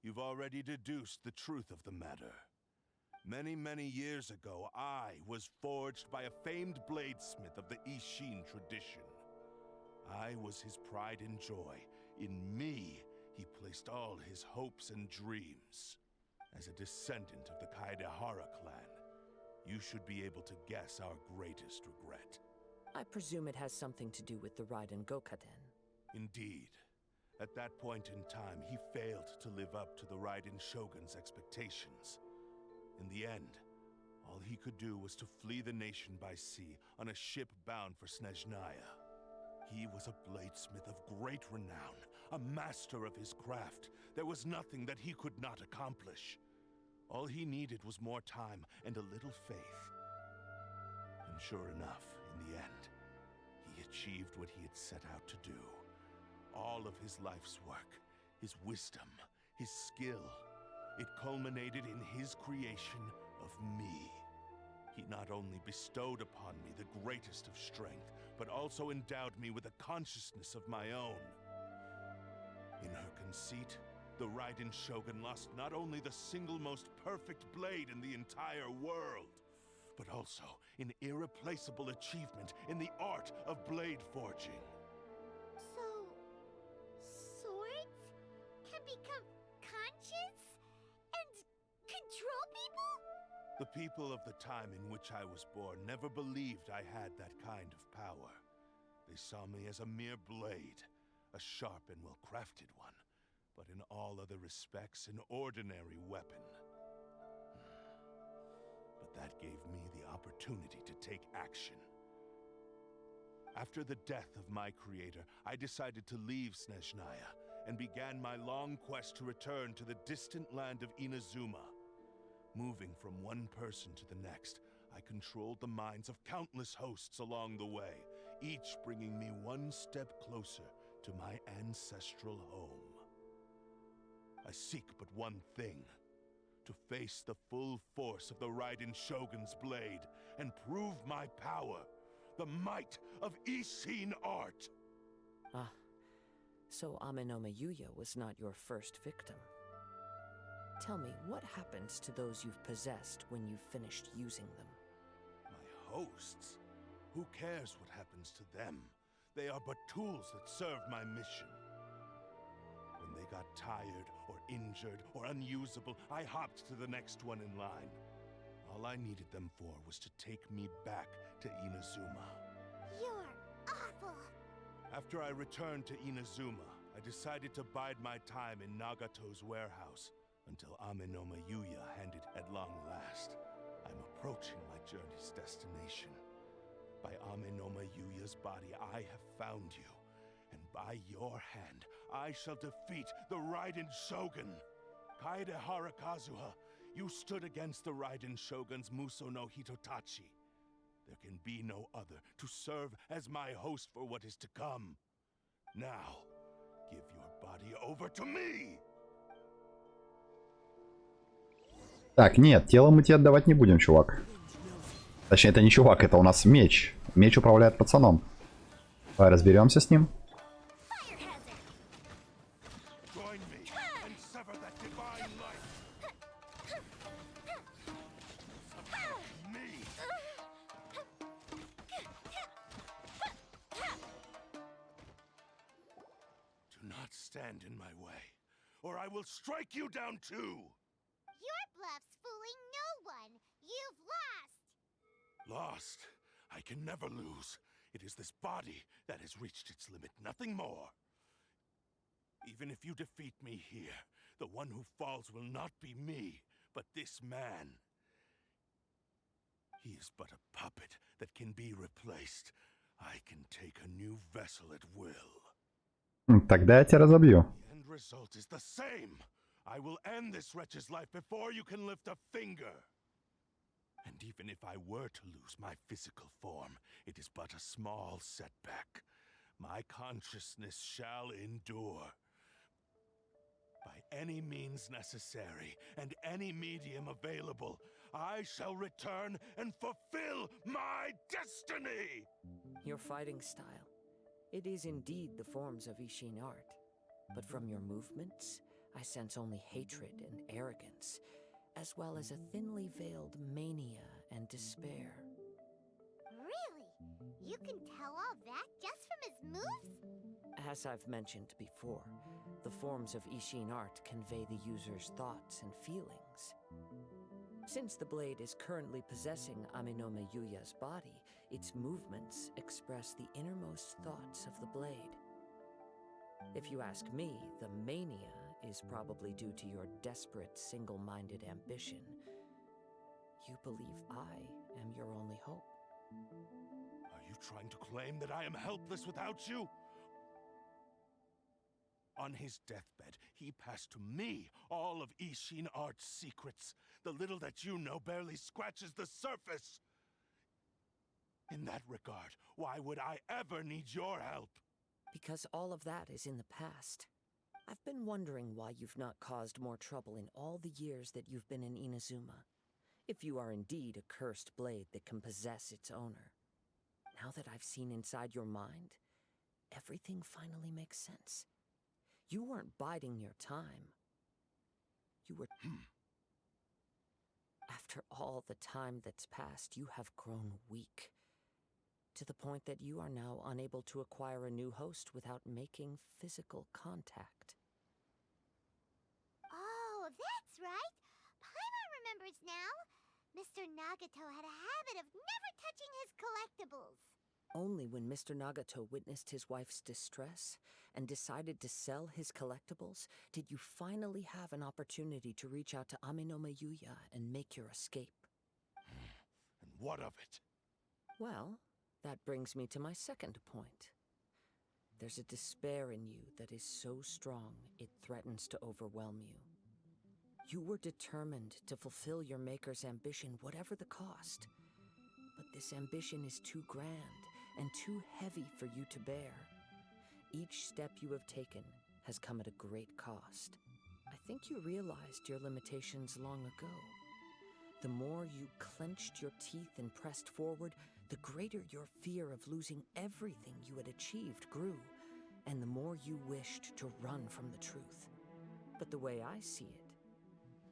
You've already deduced the truth of the matter. Many, many years ago, I was forged by a famed bladesmith of the Isshin tradition. I was his pride and joy. In me, he placed all his hopes and dreams. As a descendant of the Kaedehara clan, you should be able to guess our greatest regret. I presume it has something to do with the Raiden Gokaden. Indeed. At that point in time, he failed to live up to the Raiden Shogun's expectations. In the end, all he could do was to flee the nation by sea on a ship bound for Snezhnaya. He was a bladesmith of great renown, a master of his craft. There was nothing that he could not accomplish. All he needed was more time and a little faith. And sure enough, in the end, he achieved what he had set out to do. All of his life's work, his wisdom, his skill, it culminated in his creation of me. He not only bestowed upon me the greatest of strength, but also endowed me with a consciousness of my own. In her conceit, the Raiden Shogun lost not only the single most perfect blade in the entire world, but also an irreplaceable achievement in the art of blade forging. So... swords can become conscious and control people? The people of the time in which I was born never believed I had that kind of power. They saw me as a mere blade, a sharp and well-crafted one, but in all other respects an ordinary weapon. But that gave me the opportunity to take action. After the death of my creator, I decided to leave Snezhnaya and began my long quest to return to the distant land of Inazuma. Moving from one person to the next, I controlled the minds of countless hosts along the way, each bringing me one step closer to my ancestral home. I seek but one thing: to face the full force of the Raiden Shogun's blade and prove my power, the might of Isshin art. Ah, so Ame-no-me Yuya was not your first victim. Tell me, what happens to those you've possessed when you've finished using them? My hosts? Who cares what happens to them? They are but tools that serve my mission. When they got tired, or injured, or unusable, I hopped to the next one in line. All I needed them for was to take me back to Inazuma. You're awful! After I returned to Inazuma, I decided to bide my time in Nagato's warehouse until Ame-no-me Yuya handed at long last. I'm approaching my journey's destination. By Ame-no-me Yuya's body, I have found you. And by your hand, I shall defeat the Raiden Shogun. Kaedehara Kazuha, You stood against the Raiden Shogun's Muso no Hitotachi. There can be no other to serve as my host for what is to come. Now, give your body over to me! Так, нет, тело мы тебе отдавать не будем, чувак. Точнее, это не чувак, это у нас меч. Меч управляет пацаном. Давай разберемся с ним. Stand in my way, or I will strike you down too! Your bluff's fooling no one! You've lost! Lost? I can never lose. It is this body that has reached its limit, nothing more. Even if you defeat me here, the one who falls will not be me, but this man. He is but a puppet that can be replaced. I can take a new vessel at will. Тогда я тебя разобью. The end result is the same. I will end this wretch's life before you can lift a finger. And even if I were to lose my physical form, it is but a small setback. My consciousness shall endure. By any means necessary and any medium available, I shall return and fulfill my destiny! Your fighting style. It is indeed the forms of Isshin art, but from your movements, I sense only hatred and arrogance, as well as a thinly veiled mania and despair. Really? You can tell all that just from his moves? As I've mentioned before, the forms of Isshin art convey the user's thoughts and feelings. Since the blade is currently possessing Aminome Yuya's body, its movements express the innermost thoughts of the blade. If you ask me, the mania is probably due to your desperate, single-minded ambition. You believe I am your only hope. Are you trying to claim that I am helpless without you? On his deathbed, he passed to me all of Isshin art's secrets. The little that you know barely scratches the surface. In that regard, why would I ever need your help? Because all of that is in the past. I've been wondering why you've not caused more trouble in all the years that you've been in Inazuma. If you are indeed a cursed blade that can possess its owner. Now that I've seen inside your mind, everything finally makes sense. You weren't biding your time. You were... After all the time that's passed, you have grown weak. To the point that you are now unable to acquire a new host without making physical contact. Oh, that's right! Paimon remembers now! Mr. Nagato had a habit of never touching his collectibles. Only when Mr. Nagato witnessed his wife's distress and decided to sell his collectibles did you finally have an opportunity to reach out to Aminome Yuya and make your escape. And what of it? Well, that brings me to my second point. There's a despair in you that is so strong it threatens to overwhelm you. You were determined to fulfill your maker's ambition whatever the cost. But this ambition is too grand and too heavy for you to bear. Each step you have taken has come at a great cost. I think you realized your limitations long ago. The more you clenched your teeth and pressed forward, the greater your fear of losing everything you had achieved grew, and the more you wished to run from the truth. But the way I see it,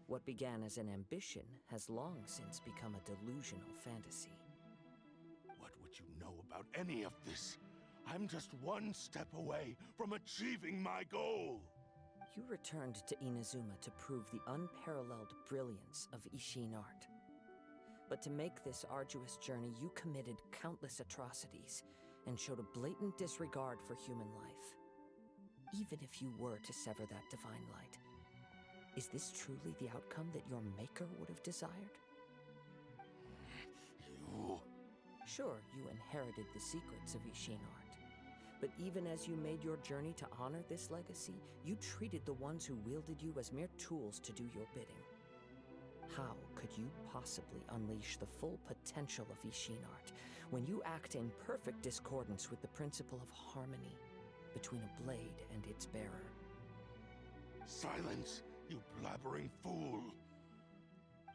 what began as an ambition has long since become a delusional fantasy. What would you know about any of this? I'm just one step away from achieving my goal! You returned to Inazuma to prove the unparalleled brilliance of Isshin art. But to make this arduous journey, you committed countless atrocities and showed a blatant disregard for human life. Even if you were to sever that divine light, is this truly the outcome that your maker would have desired? You... Sure, you inherited the secrets of Isshin art. But even as you made your journey to honor this legacy, you treated the ones who wielded you as mere tools to do your bidding. How could you possibly unleash the full potential of Isshin art when you act in perfect discordance with the principle of harmony between a blade and its bearer? Silence, you blabbering fool!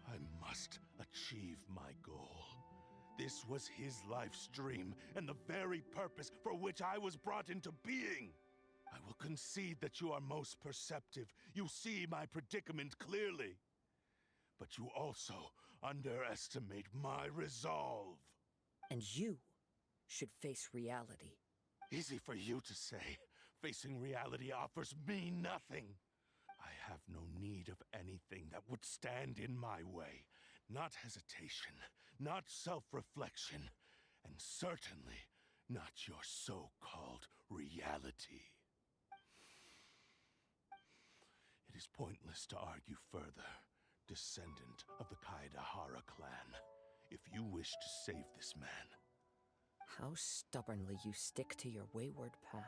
I must achieve my goal. This was his life's dream, and the very purpose for which I was brought into being. I will concede that you are most perceptive. You see my predicament clearly. But you also underestimate my resolve. And you should face reality. Easy for you to say. Facing reality offers me nothing. I have no need of anything that would stand in my way. Not hesitation, not self-reflection, and certainly not your so-called reality. It is pointless to argue further, descendant of the Kaedahara clan. If you wish to save this man... How stubbornly you stick to your wayward path.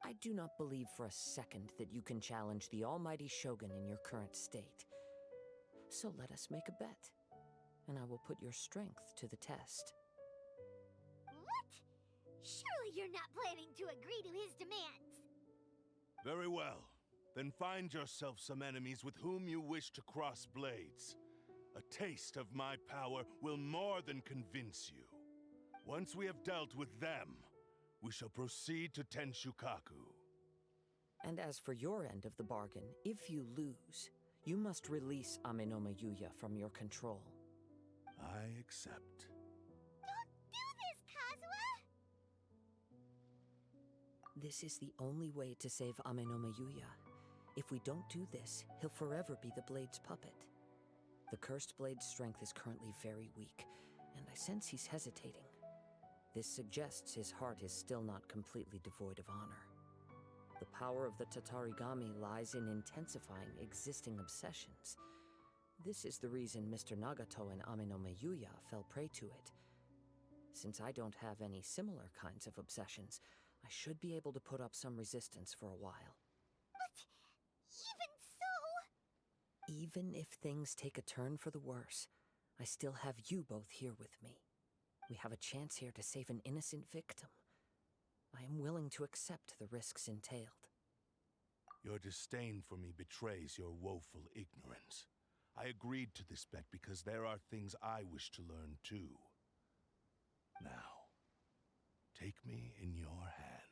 I do not believe for a second that you can challenge the almighty Shogun in your current state. So let us make a bet, and I will put your strength to the test. What? Surely you're not planning to agree to his demands. Very well. Then find yourself some enemies with whom you wish to cross blades. A taste of my power will more than convince you. Once we have dealt with them, we shall proceed to Tenshukaku. And as for your end of the bargain, if you lose, you must release Amenoma Yuya from your control. I accept. Don't do this, Kazuha! This is the only way to save Amenoma Yuya. If we don't do this, he'll forever be the Blade's puppet. The Cursed Blade's strength is currently very weak, and I sense he's hesitating. This suggests his heart is still not completely devoid of honor. The power of the Tatarigami lies in intensifying existing obsessions. This is the reason Mr. Nagato and Amenoma Yuya fell prey to it. Since I don't have any similar kinds of obsessions, I should be able to put up some resistance for a while. But even so... Even if things take a turn for the worse, I still have you both here with me. We have a chance here to save an innocent victim. I am willing to accept the risks entailed. Your disdain for me betrays your woeful ignorance. I agreed to this bet because there are things I wish to learn too. Now, take me in your hand.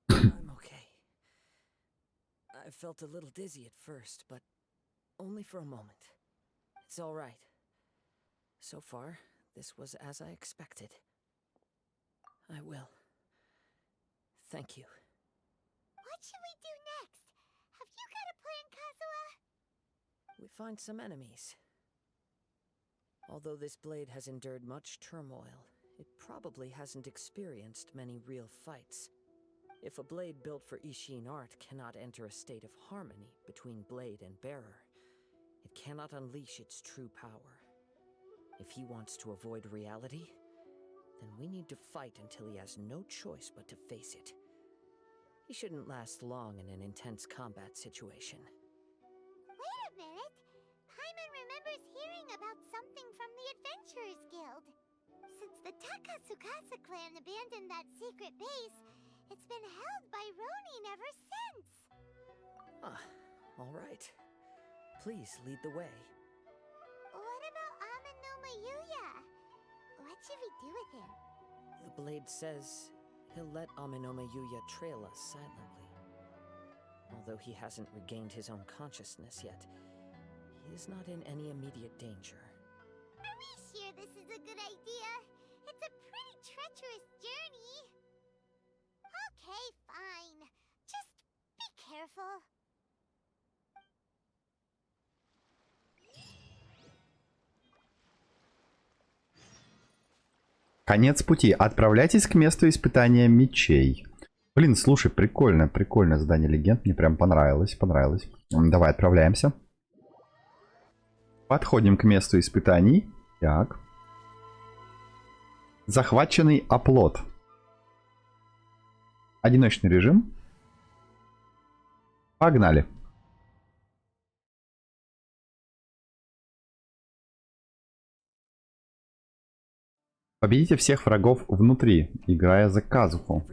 I'm okay. I felt a little dizzy at first, but only for a moment. It's all right. So far, this was as I expected. I will. Thank you. What should we do next? Have you got a plan, Kazuha? We find some enemies. Although this blade has endured much turmoil, it probably hasn't experienced many real fights. If a blade built for Isshin art cannot enter a state of harmony between blade and bearer, it cannot unleash its true power. If he wants to avoid reality, then we need to fight until he has no choice but to face it. He shouldn't last long in an intense combat situation. Wait a minute! Paimon remembers hearing about something from the Adventurers Guild. Since the Takasukasa clan abandoned that secret base, it's been held by Ronin ever since. Ah, all right. Please lead the way. What about Amenoma Yuya? What should we do with him? The blade says he'll let Amenoma Yuya trail us silently. Although he hasn't regained his own consciousness yet, he is not in any immediate danger. Are we sure this is a good idea? It's a pretty treacherous journey. Okay, fine. Just be careful. Конец пути. Отправляйтесь к месту испытания мечей. Блин, слушай, прикольно, прикольно задание Легенд. Мне прям понравилось, понравилось. Давай отправляемся. Подходим к месту испытаний. Так. Захваченный оплот. Одиночный режим. Погнали. Победите всех врагов внутри, играя за Кадзуху.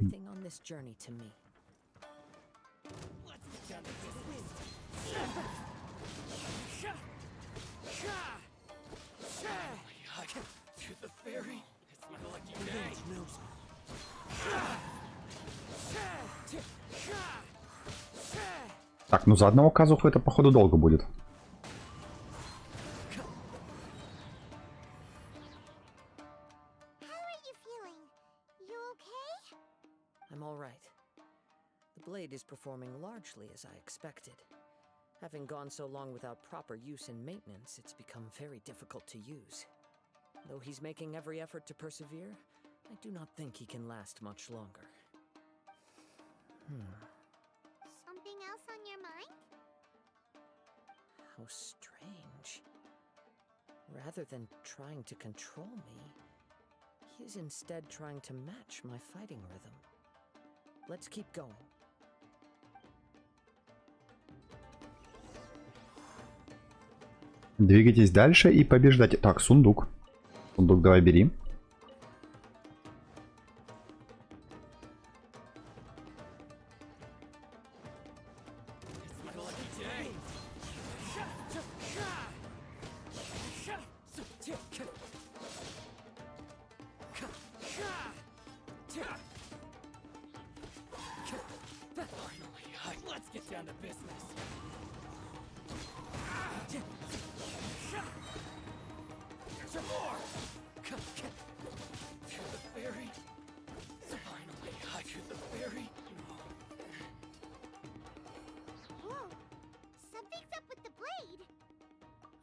Так, ну за одного Кадзуху это походу долго будет. Is performing largely as I expected. Having gone so long without proper use and maintenance, it's become very difficult to use. Though he's making every effort to persevere, I do not think he can last much longer. Something else on your mind? How strange. Rather than trying to control me, he is instead trying to match my fighting rhythm. Let's keep going. Двигайтесь дальше и побеждайте. Так, сундук. Сундук давай бери.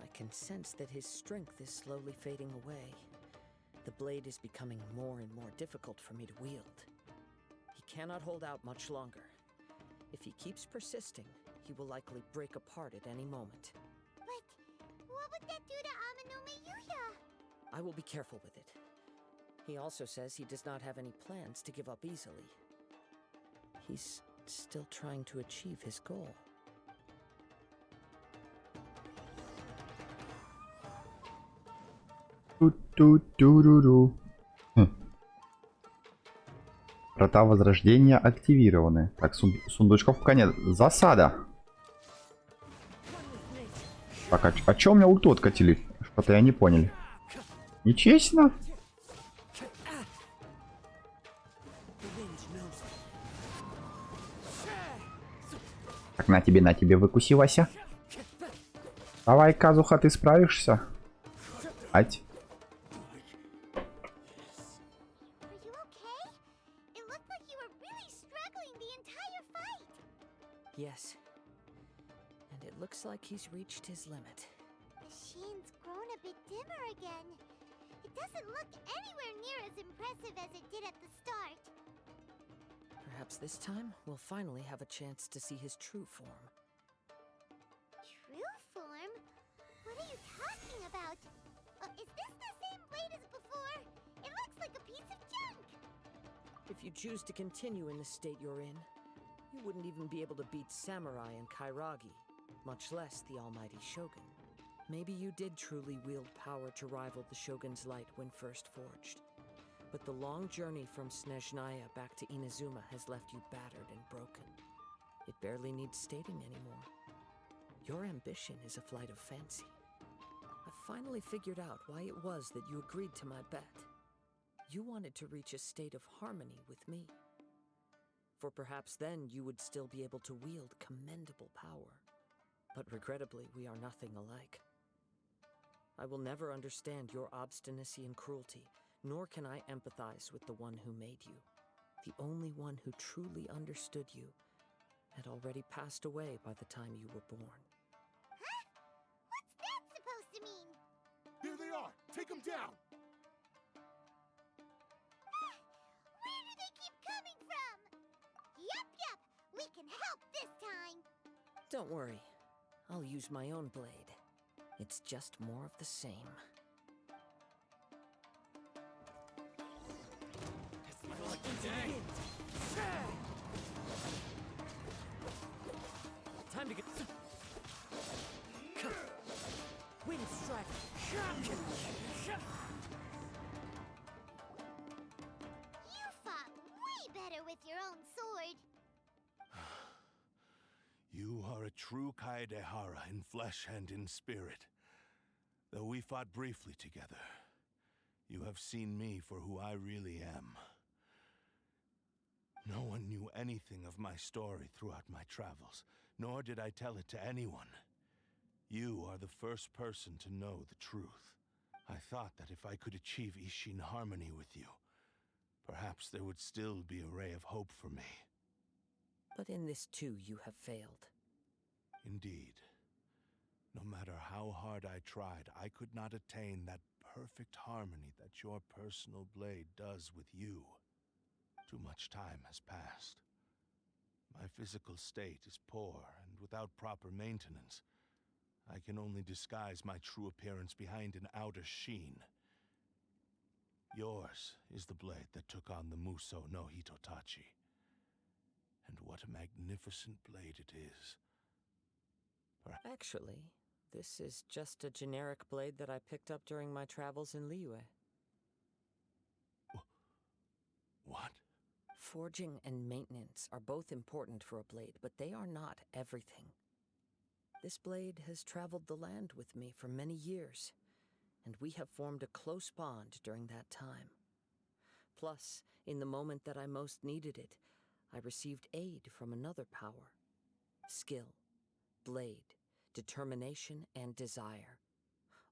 I can sense that his strength is slowly fading away. The blade is becoming more and more difficult for me to wield. He cannot hold out much longer. If he keeps persisting, he will likely break apart at any moment. But what would that do to Amanome Yuya? I will be careful with it. He also says he does not have any plans to give up easily. He's still trying to achieve his goal. Врата возрождения активированы. Так, сундучков пока нет. Засада. Так, а чё у меня ульту откатили? Что-то я не понял. Нечестно? Так, на тебе, выкуси, Вася. Давай, Кадзуха, ты справишься? Ать. Yes. And it looks like he's reached his limit. Shin's grown a bit dimmer again. It doesn't look anywhere near as impressive as it did at the start. Perhaps this time we'll finally have a chance to see his true form. True form? What are you talking about? Is this the same blade as before? It looks like a piece of junk! If you choose to continue in the state you're in, you wouldn't even be able to beat Samurai and Kairagi, much less the almighty Shogun. Maybe you did truly wield power to rival the Shogun's light when first forged. But the long journey from Snezhnaya back to Inazuma has left you battered and broken. It barely needs stating anymore. Your ambition is a flight of fancy. I've finally figured out why it was that you agreed to my bet. You wanted to reach a state of harmony with me. For perhaps then you would still be able to wield commendable power. But regrettably, we are nothing alike. I will never understand your obstinacy and cruelty, nor can I empathize with the one who made you. The only one who truly understood you had already passed away by the time you were born. Huh? What's that supposed to mean? Here they are! Take them down! Where do they keep coming from? We can help this time! Don't worry. I'll use my own blade. It's just more of the same. It's my lucky day! Time to get... Wind strike! You fought way better with your own sword. You are a true Kaedehara in flesh and in spirit. Though we fought briefly together, you have seen me for who I really am. No one knew anything of my story throughout my travels, nor did I tell it to anyone. You are the first person to know the truth. I thought that if I could achieve Isshin harmony with you, perhaps there would still be a ray of hope for me. But in this too, you have failed. Indeed. No matter how hard I tried, I could not attain that perfect harmony that your personal blade does with you. Too much time has passed. My physical state is poor, and without proper maintenance, I can only disguise my true appearance behind an outer sheen. Yours is the blade that took on the Muso no Hitotachi. And what a magnificent blade it is. Actually, this is just a generic blade that I picked up during my travels in Liyue. What? Forging and maintenance are both important for a blade, but they are not everything. This blade has traveled the land with me for many years, and we have formed a close bond during that time. Plus, in the moment that I most needed it, I received aid from another power. Skill, blade, determination, and desire.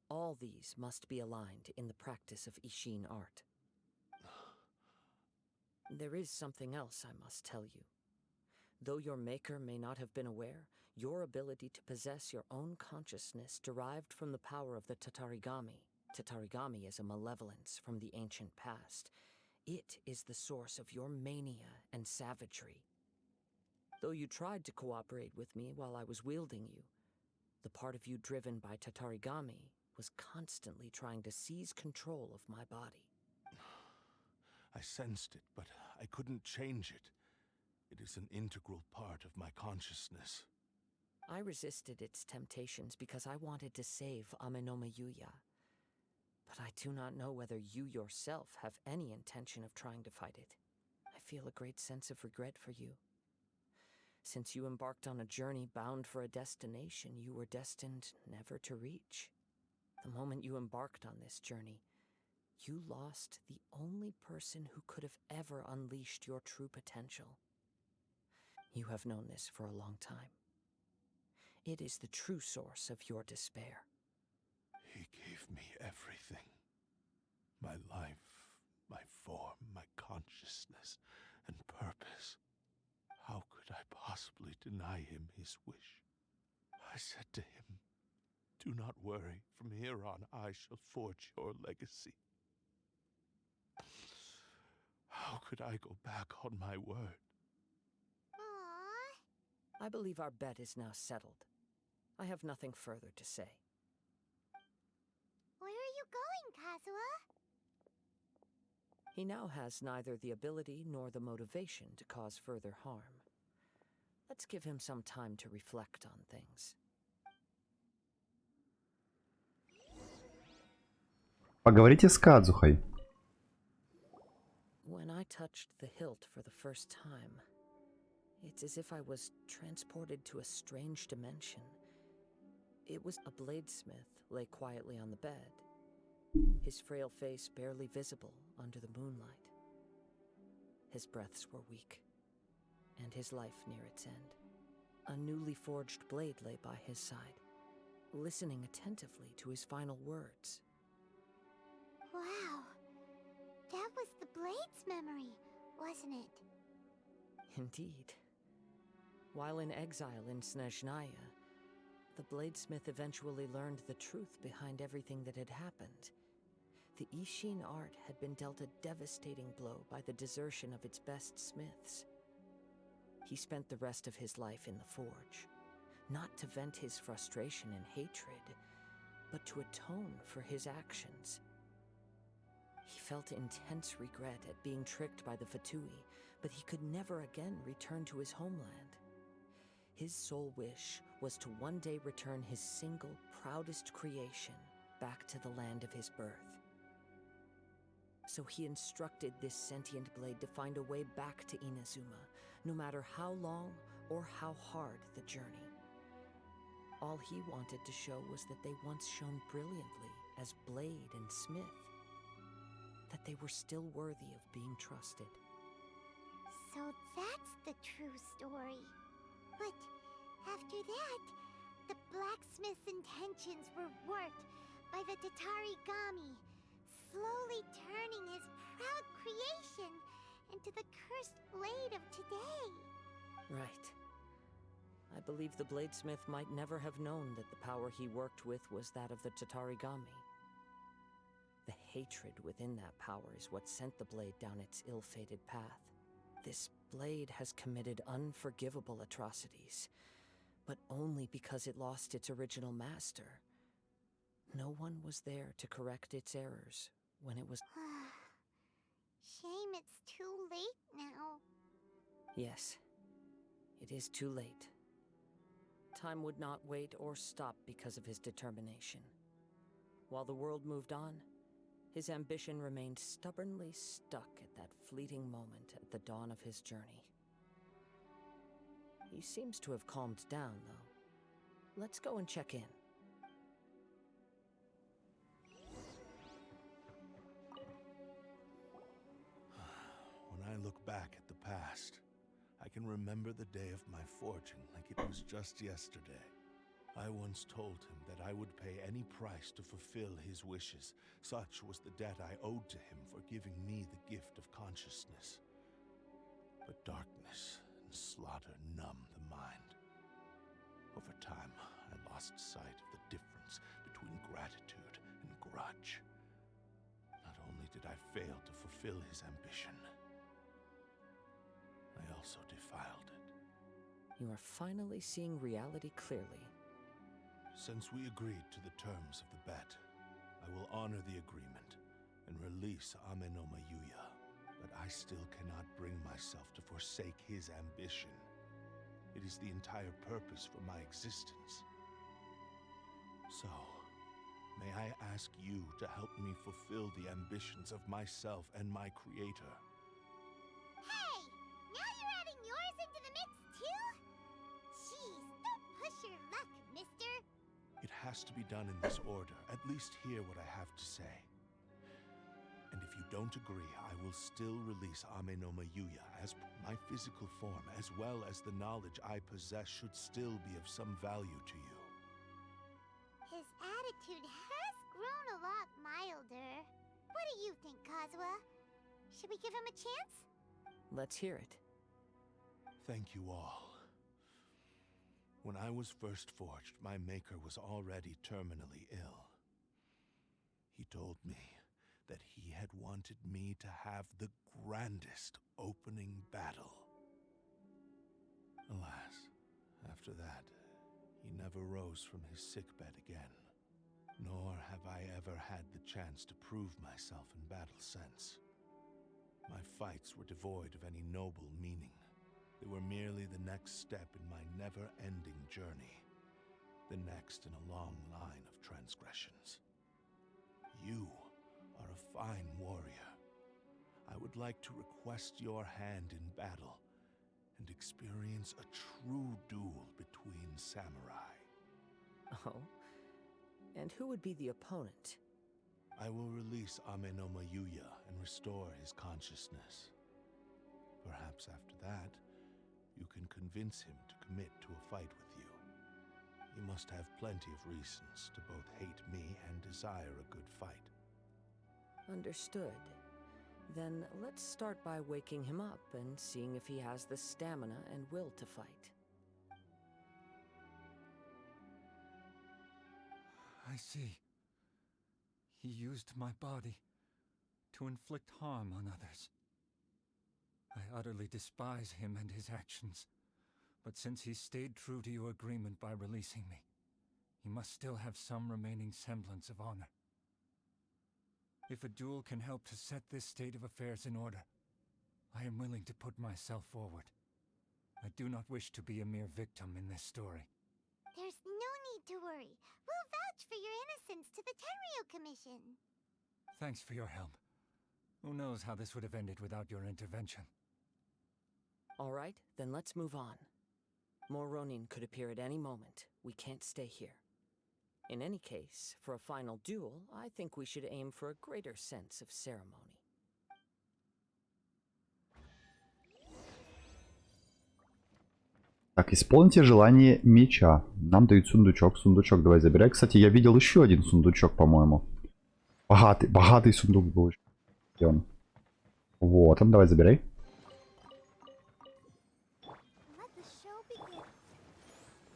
All these must be aligned in the practice of Isshin art. There is something else I must tell you. Though your maker may not have been aware, your ability to possess your own consciousness derived from the power of the Tatarigami. Tatarigami is a malevolence from the ancient past. It is the source of your mania and savagery. Though you tried to cooperate with me while I was wielding you, the part of you driven by Tatarigami was constantly trying to seize control of my body. I sensed it, but I couldn't change it. It is an integral part of my consciousness. I resisted its temptations because I wanted to save Amenoma Yuya. But I do not know whether you yourself have any intention of trying to fight it. I feel a great sense of regret for you. Since you embarked on a journey bound for a destination you were destined never to reach. The moment you embarked on this journey, you lost the only person who could have ever unleashed your true potential. You have known this for a long time. It is the true source of your despair. He gave me everything. My life, my form, my consciousness, and purpose. How could I possibly deny him his wish? I said to him, "Do not worry, from here on I shall forge your legacy." How could I go back on my word? Aww. I believe our bet is now settled. I have nothing further to say. Where are you going, Kazuha? He now has neither the ability nor the motivation to cause further harm. Let's give him some time to reflect on things. Поговорите с Кадзухой. When I touched the hilt for the first time, it's as if I was transported to a strange dimension. It was a bladesmith lay quietly on the bed, his frail face barely visible under the moonlight. His breaths were weak, and his life near its end. A newly forged blade lay by his side, listening attentively to his final words. Wow. That was the blade's memory, wasn't it? Indeed. While in exile in Snezhnaya, the bladesmith eventually learned the truth behind everything that had happened. The Isshin art had been dealt a devastating blow by the desertion of its best smiths. He spent the rest of his life in the forge, not to vent his frustration and hatred, but to atone for his actions. He felt intense regret at being tricked by the Fatui, but he could never again return to his homeland. His sole wish was to one day return his single, proudest creation back to the land of his birth. So he instructed this sentient blade to find a way back to Inazuma, no matter how long or how hard the journey. All he wanted to show was that they once shone brilliantly as blade and smith, that they were still worthy of being trusted. So that's the true story. But after that, the blacksmith's intentions were warped by the Tatarigami, slowly turning his proud creation into the cursed blade of today. Right. I believe the bladesmith might never have known that the power he worked with was that of the Tatarigami. The hatred within that power is what sent the blade down its ill-fated path. This blade has committed unforgivable atrocities, but only because it lost its original master. No one was there to correct its errors when it was... Shame it's too late now. Yes, it is too late. Time would not wait or stop because of his determination. While the world moved on, his ambition remained stubbornly stuck at that fleeting moment at the dawn of his journey. He seems to have calmed down, though. Let's go and check in. When I look back at the past, I can remember the day of my forging like it was just yesterday. I once told him that I would pay any price to fulfill his wishes. Such was the debt I owed to him for giving me the gift of consciousness. But darkness and slaughter numbed the mind. Over time, I lost sight of the difference between gratitude and grudge. Not only did I fail to fulfill his ambition, I also defiled it. You are finally seeing reality clearly. Since we agreed to the terms of the bet, I will honor the agreement and release Amenoma Yuya. But I still cannot bring myself to forsake his ambition. It is the entire purpose for my existence. So, may I ask you to help me fulfill the ambitions of myself and my creator? Hey! Now you're adding yours into the mix, too? Jeez, don't push your luck, mister. It has to be done in this order. At least hear what I have to say. And if you don't agree, I will still release Amenoma Yuya as my physical form, as well as the knowledge I possess should still be of some value to you. His attitude has grown a lot milder. What do you think, Kazuha? Should we give him a chance? Let's hear it. Thank you all. When I was first forged, my maker was already terminally ill. He told me that he had wanted me to have the grandest opening battle. Alas, after that, he never rose from his sickbed again. Nor have I ever had the chance to prove myself in battle since. My fights were devoid of any noble meaning. They were merely the next step in my never-ending journey. The next in a long line of transgressions. You are a fine warrior. I would like to request your hand in battle and experience a true duel between samurai. Oh? And who would be the opponent? I will release Amenoma Yuya and restore his consciousness. Perhaps after that, you can convince him to commit to a fight with you. He must have plenty of reasons to both hate me and desire a good fight. Understood. Then let's start by waking him up and seeing if he has the stamina and will to fight. I see. He used my body to inflict harm on others. I utterly despise him and his actions. But since he stayed true to your agreement by releasing me, he must still have some remaining semblance of honor. If a duel can help to set this state of affairs in order, I am willing to put myself forward. I do not wish to be a mere victim in this story. There's no need to worry. We'll vouch for your innocence to the Tenryu Commission. Thanks for your help. Who knows how this would have ended without your intervention. All right, then let's move on. More Ronin could appear at any moment. We can't stay here. In any case, for a final duel, I think we should aim for a greater sense of ceremony. Так, исполните желание меча. Нам дают сундучок. Сундучок давай забирай. Кстати, я видел еще один сундучок, по-моему. Богатый сундук был. Где он? Вот он, давай забирай.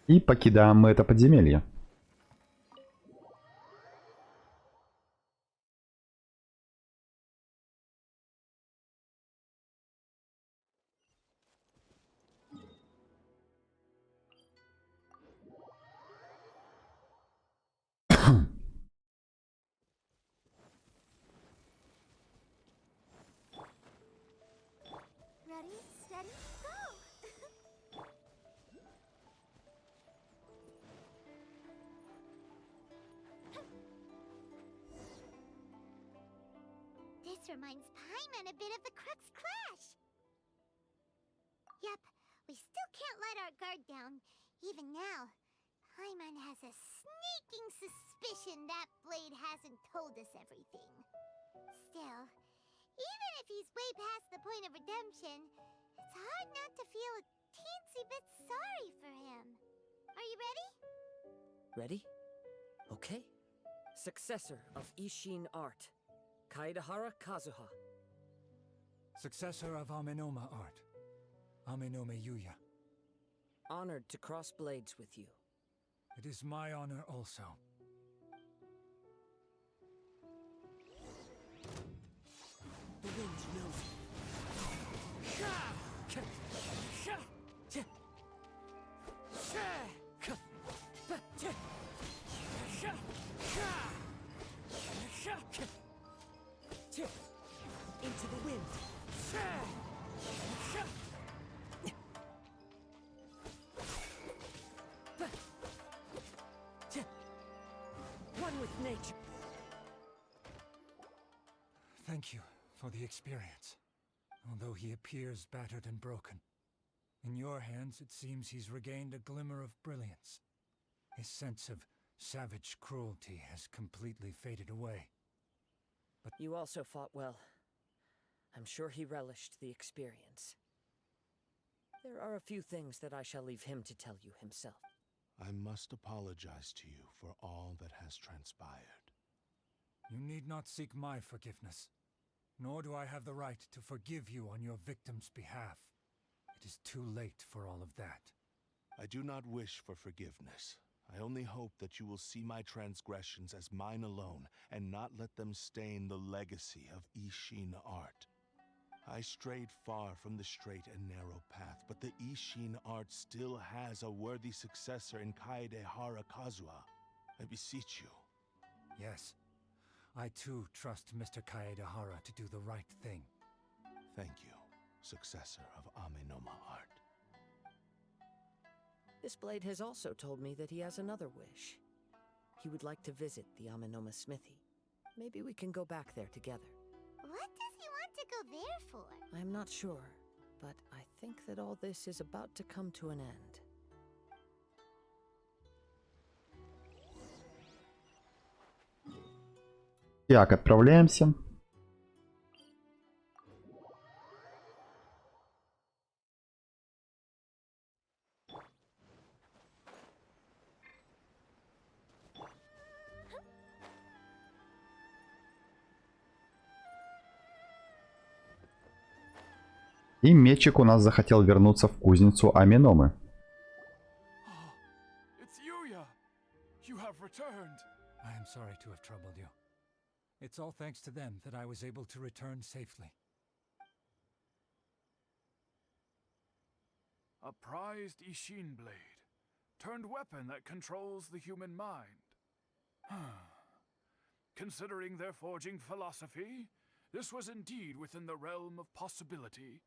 И покидаем мы это подземелье. Ready, steady, go! This reminds Paimon a bit of the Crux Clash. Yep, we still can't let our guard down. Even now, Paimon has a sneaking suspicion that blade hasn't told us everything. Still, even if he's way past the point of redemption, it's hard not to feel a teensy bit sorry for him. Are you ready? Ready? Okay. Successor of Isshin art, Kaedahara Kazuha. Successor of Amenoma art, Amenome Yuya. Honored to cross blades with you. It is my honor also. The wind knows me. Into the wind. One with nature. Thank you for the experience. Although he appears battered and broken, in your hands it seems he's regained a glimmer of brilliance. His sense of savage cruelty has completely faded away. But You also fought well. I'm sure he relished the experience. There are a few things that I shall leave him to tell you himself. I must apologize to you for all that has transpired. you need not seek my forgiveness. Nor do I have the right to forgive you on your victim's behalf. It is too late for all of that. I do not wish for forgiveness. I only hope that you will see my transgressions as mine alone, and not let them stain the legacy of Isshin art. I strayed far from the straight and narrow path, but the Isshin art still has a worthy successor in Kaedahara Kazuha. I beseech you. Yes, I too trust Mr. Kaedahara to do the right thing. Thank you, successor of Amenoma art. This blade has also told me that he has another wish. He would like to visit the Amenoma smithy. Maybe we can go back there together. What does he want to go there for? I'm not sure, but I think that all this is about to come to an end. Так, отправляемся. И мечик у нас захотел вернуться в кузницу Аминомы. It's Yuya! You have returned! I am sorry to have troubled you. It's all thanks to them that I was able to return safely. a prized Isshin blade, turned weapon that controls the human mind. Considering their forging philosophy, this was indeed within the realm of possibility.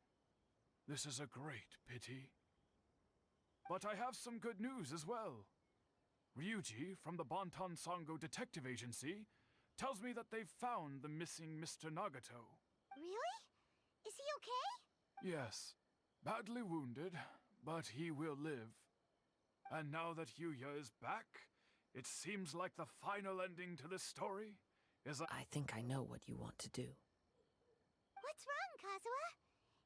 This is a great pity. But I have some good news as well. Ryuji, from the Bonton Sango Detective Agency, tells me that they've found the missing Mr. Nagato. Really? Is he okay? Yes, badly wounded, but he will live. And now that Yuya is back, it seems like the final ending to this story is I think I know what you want to do. What's wrong, Kazuha?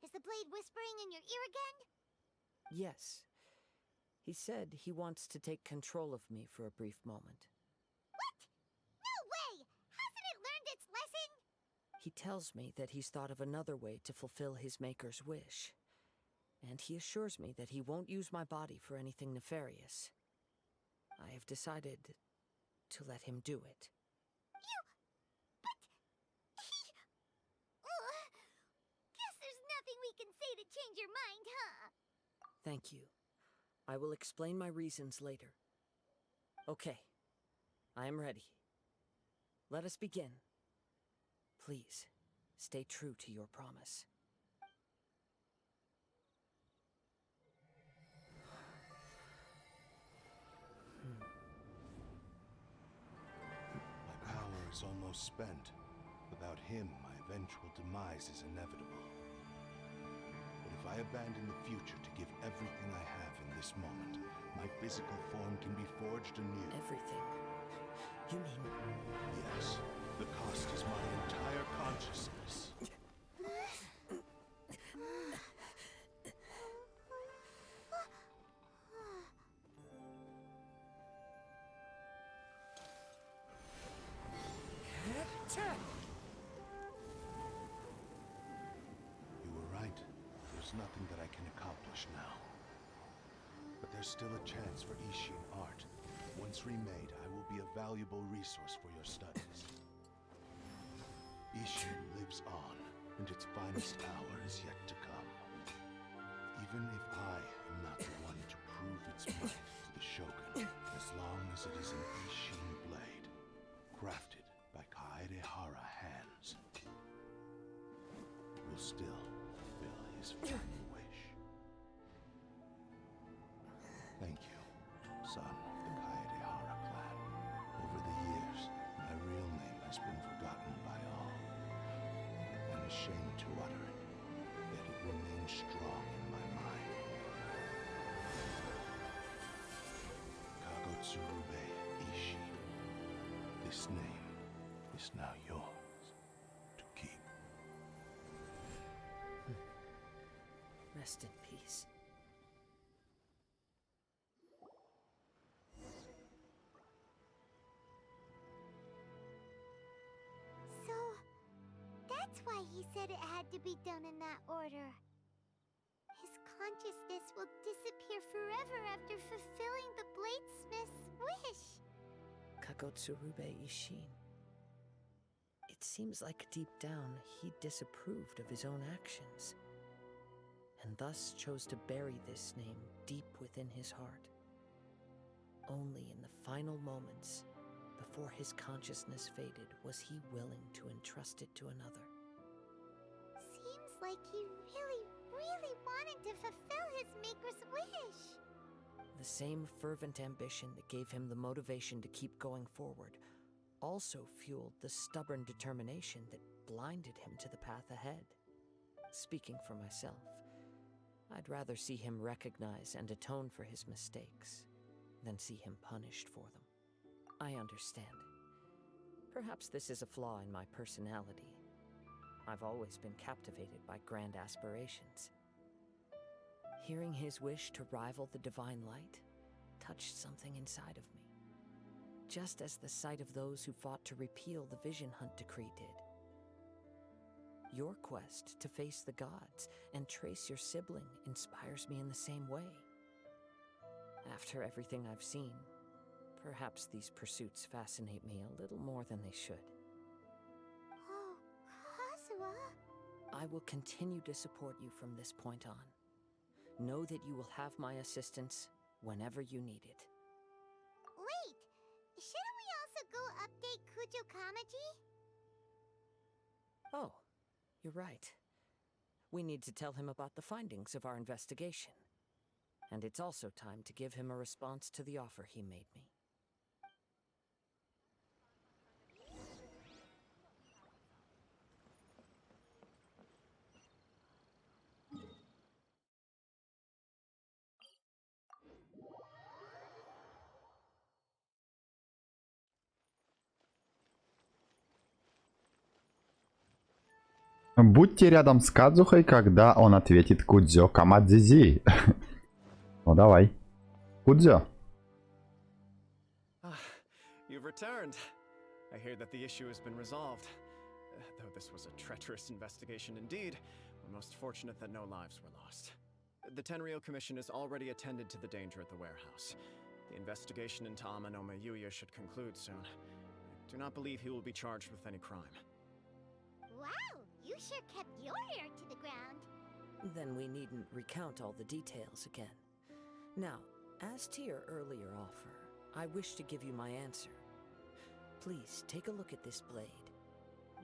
Is the blade whispering in your ear again? Yes. He said he wants to take control of me for a brief moment. What? No way! Hasn't it learned its lesson? He tells me that he's thought of another way to fulfill his maker's wish. And he assures me that he won't use my body for anything nefarious. I have decided to let him do it. Guess there's nothing we can say to change your mind, huh? Thank you. I will explain my reasons later. Okay. I am ready. Let us begin. Please, stay true to your promise. My power is almost spent. Without him, my eventual demise is inevitable. But if I abandon the future to give everything I have in this moment, my physical form can be forged anew. Everything? You mean... Yes. The cost is my entire consciousness. You were right. There's nothing that I can accomplish now. But there's still a chance for Isshin art. Once remade, I will be a valuable resource for your studies. Isshin lives on, and its finest hour is yet to come. Even if I am not the one to prove its might to the Shogun, as long as it is an Isshin blade, crafted by Kaedehara hands, will still fulfill his final wish. Thank you, son of the Kaedehara clan. Over the years, my real name has been forgotten by all. I'm ashamed to utter it, yet it remains strong in my mind. Kagotsurubé Ishi. This name is now yours to keep. Rest in peace. So, that's why he said it had to be done in that order. His consciousness will disappear forever after fulfilling the bladesmith's wish. Kagotsurubé Ishin. It seems like deep down he disapproved of his own actions, and thus chose to bury this name deep within his heart. Only in the final moments, before his consciousness faded, was he willing to entrust it to another. Seems like he really wanted to fulfill his maker's wish. The same fervent ambition that gave him the motivation to keep going forward also fueled the stubborn determination that blinded him to the path ahead. Speaking for myself, I'd rather see him recognize and atone for his mistakes than see him punished for them. I understand. Perhaps this is a flaw in my personality. I've always been captivated by grand aspirations. Hearing his wish to rival the divine light touched something inside of me, just as the sight of those who fought to repeal the Vision Hunt decree did. Your quest to face the gods and trace your sibling inspires me in the same way. After everything I've seen, perhaps these pursuits fascinate me a little more than they should. Oh, Kazuha. I will continue to support you from this point on. know that you will have my assistance whenever you need it. Wait, shouldn't we also go update Kujo Kamaji? Oh, you're right. We need to tell him about the findings of our investigation. And it's also time to give him a response to the offer he made me. Будьте рядом с Кадзухой, когда он ответит Кудзё Камадзизи. Ну давай. Кудзё. You've returned. I hear that the issue has been resolved. Though this was a treacherous investigation indeed, we're most fortunate that no lives were lost. The Tenryou Commission has already attended to the danger at the warehouse. The investigation into Amanoma Yuya should conclude soon. I do not believe he will be charged with any crime. Wow, you sure kept your ear to the ground. Then we needn't recount all the details again. Now, as to your earlier offer, I wish to give you my answer. Please take a look at this blade.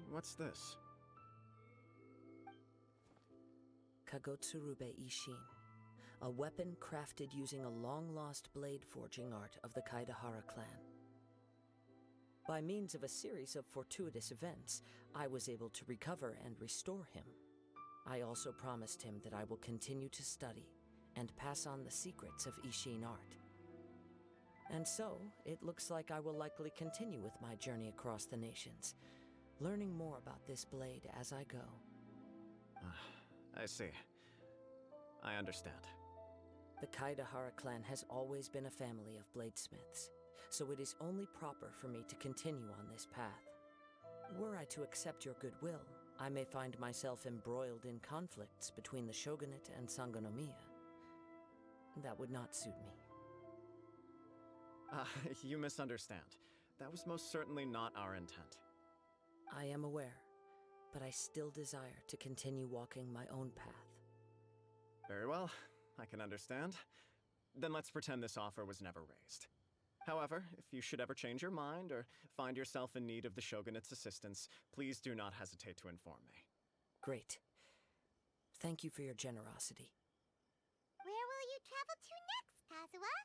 What's this? Kagotsurubé Ishin, a weapon crafted using a long-lost blade forging art of the Kaidahara clan. By means of a series of fortuitous events, I was able to recover and restore him. I also promised him that I will continue to study and pass on the secrets of Ishin art. And so, it looks like I will likely continue with my journey across the nations, learning more about this blade as I go. I see. I understand. The Kaidahara clan has always been a family of bladesmiths, so it is only proper for me to continue on this path. Were I to accept your goodwill, I may find myself embroiled in conflicts between the shogunate and Sangonomiya. That would not suit me. You misunderstand. That was most certainly not our intent. I am aware, but I still desire to continue walking my own path. Very well, I can understand. Then let's pretend this offer was never raised. However, if you should ever change your mind or find yourself in need of the shogunate's assistance, please do not hesitate to inform me. Great. Thank you for your generosity. Where will you travel to next, Kazuha?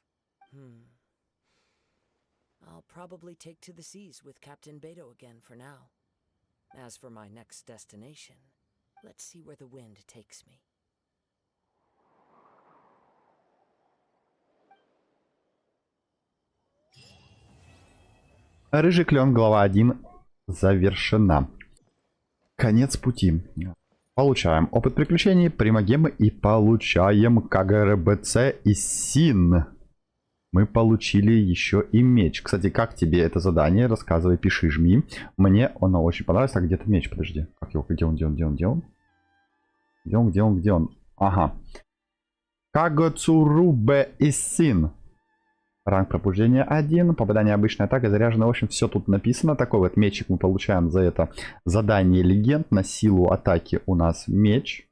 I'll probably take to the seas with Captain Beto again for now. As for my next destination, let's see where the wind takes me. Рыжий Клён, глава 1 завершена. Конец пути. Получаем опыт приключений, примогемы и получаем КГРБЦ Иссин. Мы получили еще и меч. Кстати, как тебе это задание? Рассказывай, пиши, жми. Мне оно очень понравилось. А где-то меч, подожди. Как его? Где он? Ага. Кагоцурубэ Иссин. Ранг пробуждения 1. Попадание обычная атака. Заряжена. В общем, все тут написано. Такой вот мечик мы получаем за это задание легенд. На силу атаки у нас меч.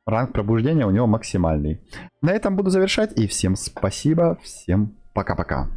Ранг пробуждения у него максимальный. На этом буду завершать. И всем спасибо. Всем пока-пока.